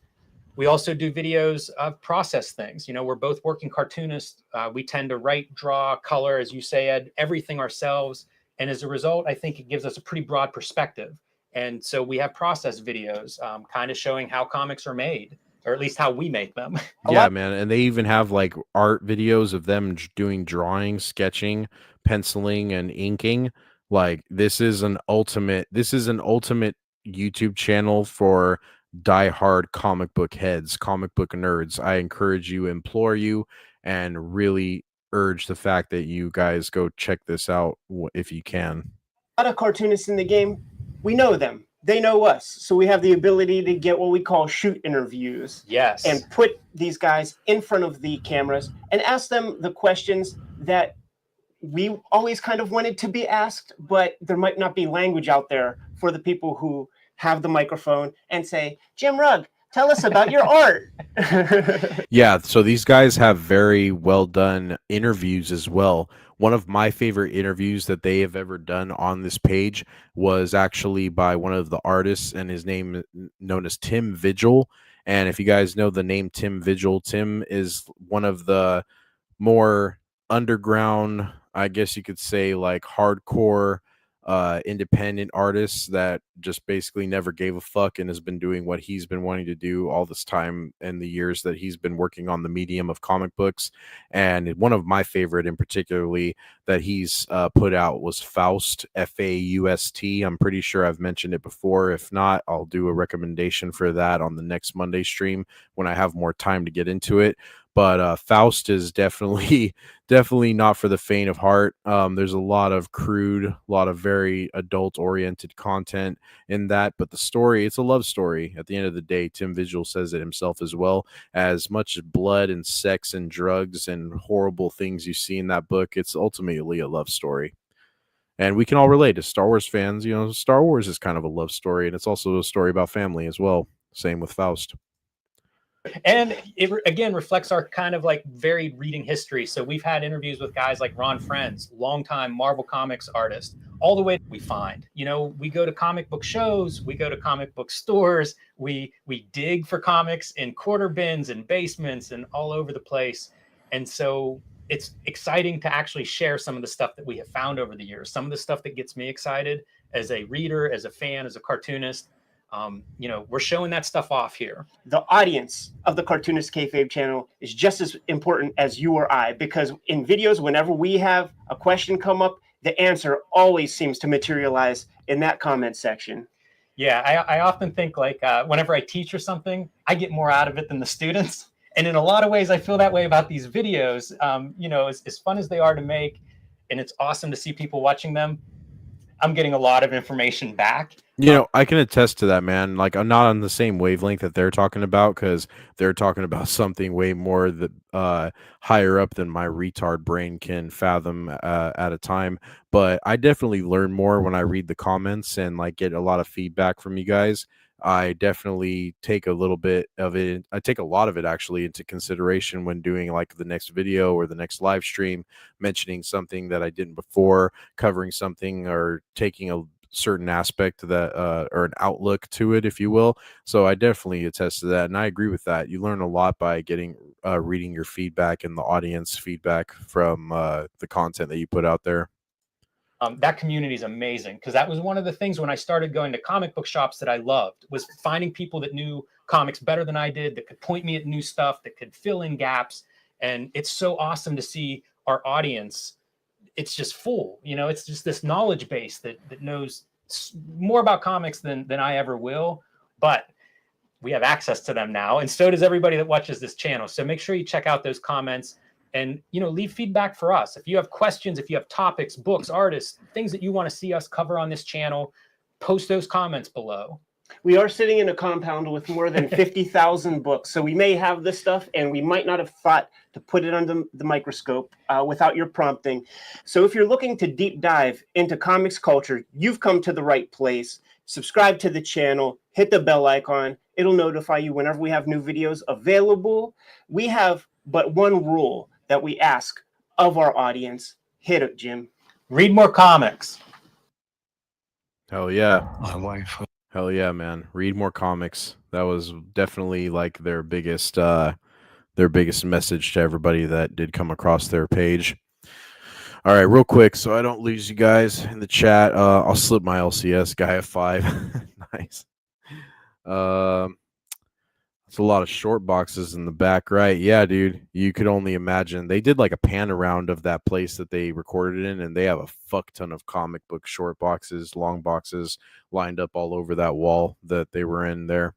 We also do videos of process things. You know, we're both working cartoonists. We tend to write, draw, color, as you say, Ed, everything ourselves. And as a result, I think it gives us a pretty broad perspective. And so we have process videos kind of showing how comics are made, or at least how we make them. Yeah, man. And they even have like art videos of them doing drawing, sketching, penciling, and inking. Like this is an ultimate YouTube channel for diehard comic book heads, comic book nerds. I encourage you, implore you, and really urge the fact that you guys go check this out if you can. A lot of cartoonists in the game, we know them. They know us. So we have the ability to get what we call shoot interviews. Yes. And put these guys in front of the cameras and ask them the questions that we always kind of wanted to be asked, but there might not be language out there for the people who have the microphone and say, Jim Rugg, tell us about your art. Yeah, so these guys have very well done interviews as well. One of my favorite interviews that they have ever done on this page was actually by one of the artists, and his name known as Tim Vigil. And if you guys know the name Tim Vigil, Tim is one of the more underground, I guess you could say, like hardcore independent artists that just basically never gave a fuck and has been doing what he's been wanting to do all this time in the years that he's been working on the medium of comic books. And one of my favorite in particularly that he's put out was Faust, Faust. I'm pretty sure I've mentioned it before. If not, I'll do a recommendation for that on the next Monday stream when I have more time to get into it. But Faust is definitely not for the faint of heart. There's a lot of crude, a lot of very adult-oriented content in that. But the story, it's a love story. At the end of the day, Tim Vigil says it himself as well. As much blood and sex and drugs and horrible things you see in that book, it's ultimately a love story. And we can all relate as Star Wars fans. You know, Star Wars is kind of a love story, and it's also a story about family as well. Same with Faust. And it again reflects our kind of like varied reading history. So we've had interviews with guys like Ron Frenz, longtime Marvel Comics artist, all the way we find. You know, we go to comic book shows, we go to comic book stores, we dig for comics in quarter bins and basements and all over the place. And so it's exciting to actually share some of the stuff that we have found over the years, some of the stuff that gets me excited as a reader, as a fan, as a cartoonist. You know, we're showing that stuff off here. The audience of the Cartoonist Kayfabe channel is just as important as you or I, because in videos, whenever we have a question come up, the answer always seems to materialize in that comment section. Yeah, I often think like whenever I teach or something, I get more out of it than the students. And in a lot of ways, I feel that way about these videos. You know, as fun as they are to make, and it's awesome to see people watching them, I'm getting a lot of information back. You know, I can attest to that, man. Like, I'm not on the same wavelength that they're talking about, because they're talking about something way more that higher up than my retard brain can fathom at a time. But I definitely learn more when I read the comments and like get a lot of feedback from you guys. I definitely take a little bit of it. I take a lot of it actually into consideration when doing like the next video or the next live stream, mentioning something that I didn't before, covering something, or taking a certain aspect that or an outlook to it, if you will. So I definitely attest to that, and I agree with that. You learn a lot by getting reading your feedback and the audience feedback from the content that you put out there. That community is amazing, because that was one of the things when I started going to comic book shops that I loved, was finding people that knew comics better than I did, that could point me at new stuff, that could fill in gaps. And it's so awesome to see our audience. It's just full, you know, it's just this knowledge base that knows more about comics than I ever will. But we have access to them now, and so does everybody that watches this channel. So make sure you check out those comments. And, you know, leave feedback for us. If you have questions, if you have topics, books, artists, things that you want to see us cover on this channel, post those comments below. We are sitting in a compound with more than 50,000 books. So we may have this stuff, and we might not have thought to put it under the microscope without your prompting. So if you're looking to deep dive into comics culture, you've come to the right place. Subscribe to the channel, hit the bell icon. It'll notify you whenever we have new videos available. We have but one rule that we ask of our audience. Hit it, Jim. Read more comics. Hell yeah. My wife. Hell yeah, man. Read more comics. That was definitely like their biggest message to everybody that did come across their page. All right, real quick, so I don't lose you guys in the chat. I'll slip my LCS guy a 5. Nice. It's a lot of short boxes in the back, right? Yeah, dude. You could only imagine. They did like a pan around of that place that they recorded in, and they have a fuck ton of comic book short boxes, long boxes lined up all over that wall that they were in there.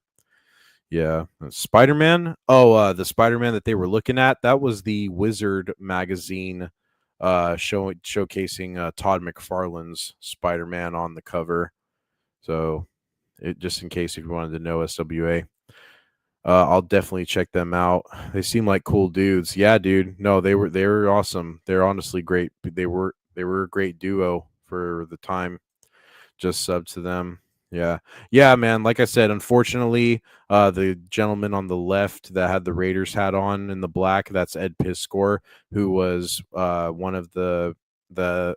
Yeah. Spider-Man. Oh, the Spider-Man that they were looking at, that was the Wizard magazine showcasing Todd McFarlane's Spider-Man on the cover. So just in case if you wanted to know, SWA. I'll definitely check them out. They seem like cool dudes. Yeah, dude. No, they were awesome. They're honestly great. They were a great duo for the time. Just sub to them. Yeah. Yeah, man. Like I said, unfortunately, the gentleman on the left that had the Raiders hat on in the black, that's Ed Piskor, who was one of the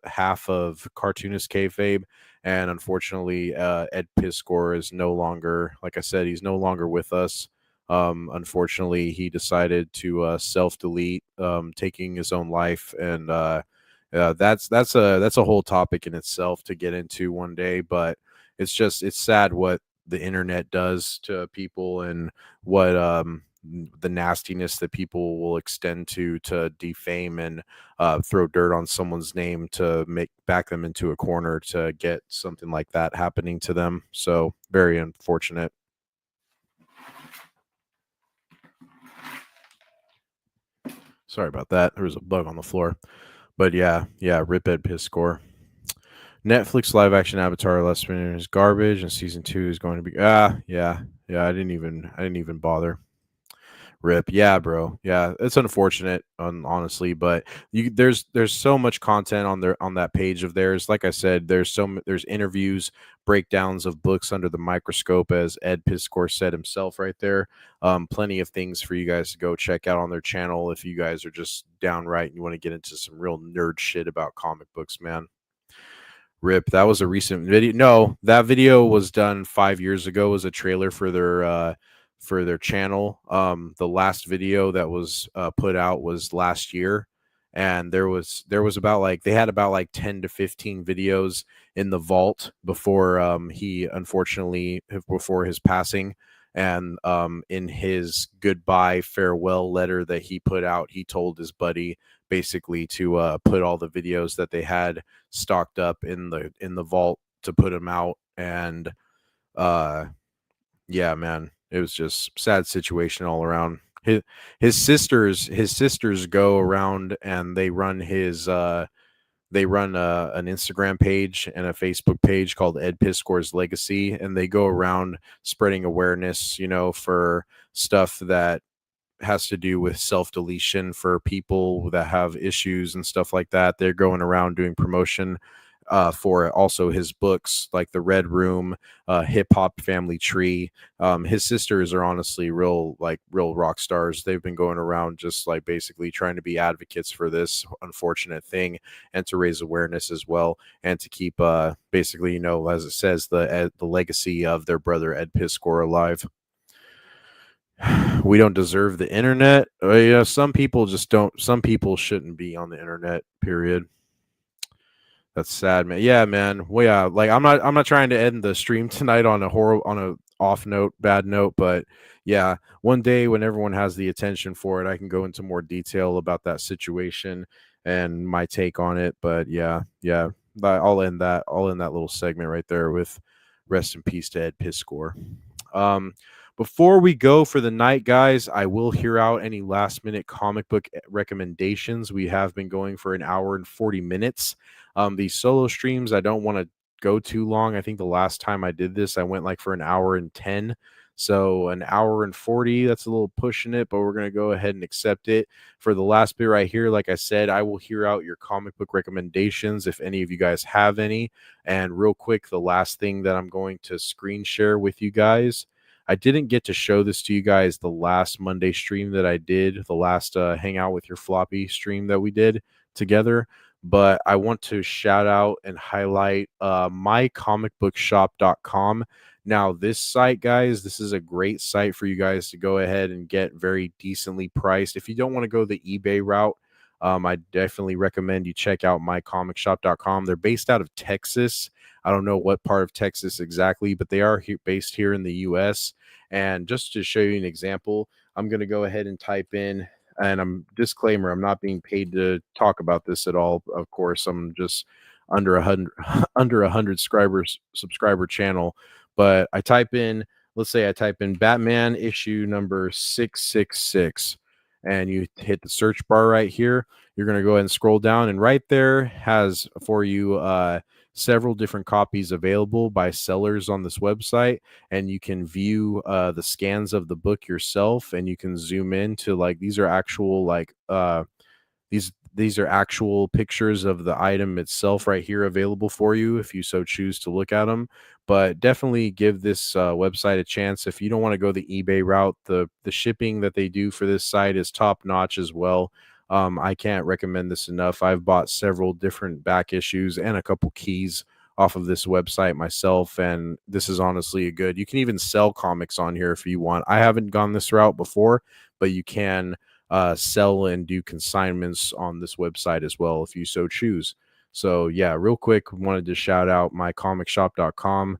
half of Cartoonist Kayfabe. And unfortunately, Ed Piskor is no longer, like I said, he's no longer with us. Unfortunately, he decided to self-delete, taking his own life, and that's a whole topic in itself to get into one day. But it's sad what the internet does to people, and what the nastiness that people will extend to defame and throw dirt on someone's name to back them into a corner to get something like that happening to them. So very unfortunate. Sorry about that. There was a bug on the floor. But yeah, rip Ed Piskor. Netflix live action Avatar Last Minute is garbage, and season 2 is going to be yeah. I didn't even bother. Rip. Yeah, bro. Yeah, it's unfortunate, honestly, but there's so much content on that page of theirs. Like I said, there's interviews, breakdowns of books under the microscope, as Ed Piskor said himself right there. Plenty of things for you guys to go check out on their channel if you guys are just downright and you want to get into some real nerd shit about comic books, man. Rip. That was a recent video. No, that video was done 5 years ago as a trailer for their channel. The last video that was put out was last year, and there was about like they had about like 10 to 15 videos in the vault before he unfortunately before his passing. And in his goodbye farewell letter that he put out, he told his buddy basically to put all the videos that they had stocked up in the vault to put them out. And yeah, man, it was just sad situation all around. His sisters go around and they run an Instagram page and a Facebook page called Ed Piskor's Legacy, and they go around spreading awareness, for stuff that has to do with self-deletion for people that have issues and stuff like that. They're going around doing promotion for also his books like The Red Room, Hip Hop Family Tree. His sisters are honestly real rock stars. They've been going around just like basically trying to be advocates for this unfortunate thing and to raise awareness as well, and to keep basically, as it says, the legacy of their brother Ed Piskor alive. We don't deserve the internet. Some people just don't. Some people shouldn't be on the internet, period. That's sad, man. Yeah, man. Well, yeah, like I'm not trying to end the stream tonight on a off note, bad note, but yeah, one day when everyone has the attention for it, I can go into more detail about that situation and my take on it. But yeah, I'll end that little segment right there with rest in peace to Ed Piskor. Before we go for the night, guys, I will hear out any last minute comic book recommendations. We have been going for an hour and 40 minutes. These solo streams, I don't want to go too long. I think the last time I did this, I went like for an hour and 10. So an hour and 40, that's a little pushing it, but we're going to go ahead and accept it. For the last bit right here, like I said, I will hear out your comic book recommendations if any of you guys have any. And real quick, the last thing that I'm going to screen share with you guys, I didn't get to show this to you guys the last Monday stream that I did, the last Hang Out with Your Floppy stream that we did together, but I want to shout out and highlight mycomicbookshop.com. Now, this site, guys, this is a great site for you guys to go ahead and get very decently priced. If you don't want to go the eBay route, I definitely recommend you check out mycomicshop.com. They're based out of Texas. I don't know what part of Texas exactly, but they are based here in the U.S. And just to show you an example, I'm going to go ahead and type in, and disclaimer, I'm not being paid to talk about this at all. Of course, I'm just under 100 subscriber channel. But I type in, let's say I type in Batman issue number 666, and you hit the search bar right here. You're going to go ahead and scroll down, and right there has for you several different copies available by sellers on this website, and you can view the scans of the book yourself, and you can zoom in to like these are actual these are actual pictures of the item itself right here available for you if you so choose to look at them. But definitely give this website a chance. If you don't want to go the eBay route, the shipping that they do for this site is top notch as well. I can't recommend this enough. I've bought several different back issues and a couple keys off of this website myself, and this is honestly a good. You can even sell comics on here if you want. I haven't gone this route before, but you can sell and do consignments on this website as well if you so choose. So yeah, real quick, wanted to shout out mycomicshop.com.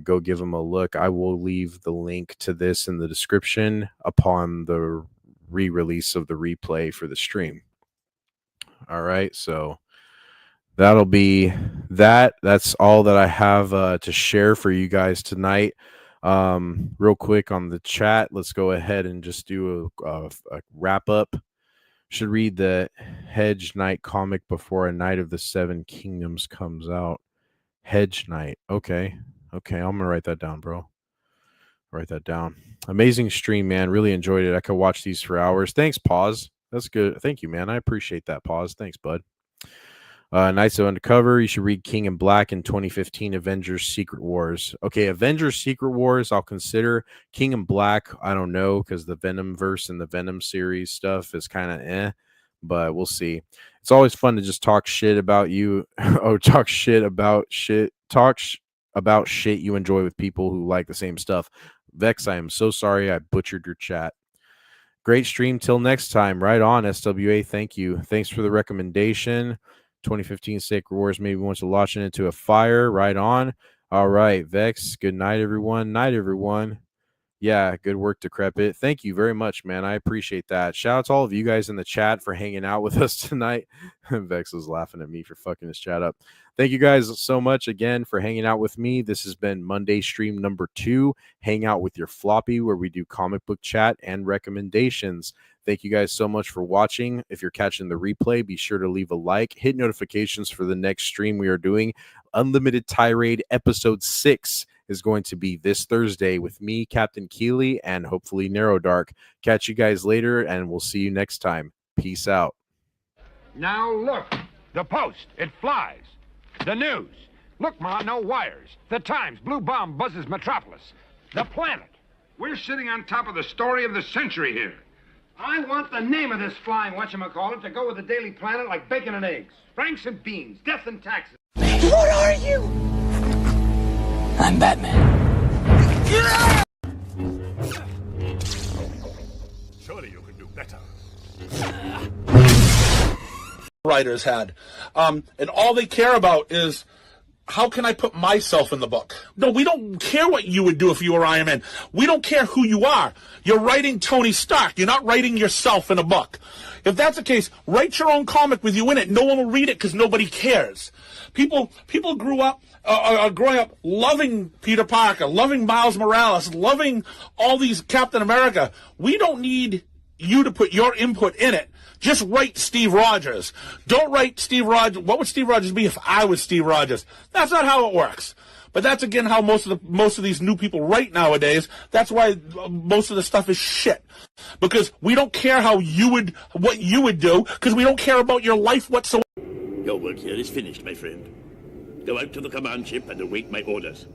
Go give them a look. I will leave the link to this in the description upon the re-release of the replay for the stream. All right, so that'll be that. That's all that I have to share for you guys tonight. Real quick on the chat, let's go ahead and just do a wrap up. Should read the Hedge Knight comic before A Knight of the Seven Kingdoms comes out. Hedge Knight. Okay, I'm gonna write that down, bro. Write that down. Amazing stream, man. Really enjoyed it. I could watch these for hours. Thanks, Pause. That's good. Thank you, man. I appreciate that, Pause. Thanks, bud. Knights of Undercover. You should read King in Black in 2015 Avengers Secret Wars. Okay, Avengers Secret Wars, I'll consider. King in Black, I don't know, because the Venom verse and the Venom series stuff is kind of but we'll see. It's always fun to just talk shit about you. Talk shit about shit. About shit you enjoy with people who like the same stuff. Vex, I am so sorry I butchered your chat. Great stream. Till next time. Right on, SWA. Thank you. Thanks for the recommendation. 2015 Sacred Wars maybe wants to launch it into a fire. Right on. All right, Vex. Good night, everyone. Night, everyone. Yeah, good work, Decrepit. Thank you very much, man. I appreciate that. Shout out to all of you guys in the chat for hanging out with us tonight. Vex was laughing at me for fucking his chat up. Thank you guys so much again for hanging out with me. This has been Monday stream number 2, Hang Out with Your Floppy, where we do comic book chat and recommendations. Thank you guys so much for watching. If you're catching the replay, be sure to leave a like, hit notifications for the next stream we are doing. Unlimited Tirade episode 6 is going to be this Thursday with me, Captain Keeley, and hopefully Narrow Dark. Catch you guys later, and we'll see you next time. Peace out. Now look, the Post, it flies. The news, look, Ma, no wires. The Times, blue bomb buzzes Metropolis. The Planet, we're sitting on top of the story of the century here. I want the name of this flying whatchamacallit to go with the Daily Planet like bacon and eggs. Franks and beans, death and taxes. What are you? I'm Batman. Surely you can do better. Writers had. And all they care about is, how can I put myself in the book? No, we don't care what you would do if you were Iron Man. We don't care who you are. You're writing Tony Stark. You're not writing yourself in a book. If that's the case, write your own comic with you in it. No one will read it because nobody cares. People grew up, are growing up loving Peter Parker, loving Miles Morales, loving all these Captain America. We don't need you to put your input in it. Just write Steve Rogers. Don't write Steve Rogers. What would Steve Rogers be if I was Steve Rogers? That's not how it works. But that's again how most of these new people write nowadays. That's why most of the stuff is shit. Because we don't care what you would do, because we don't care about your life whatsoever. Your work here is finished, my friend. Go out to the command ship and await my orders.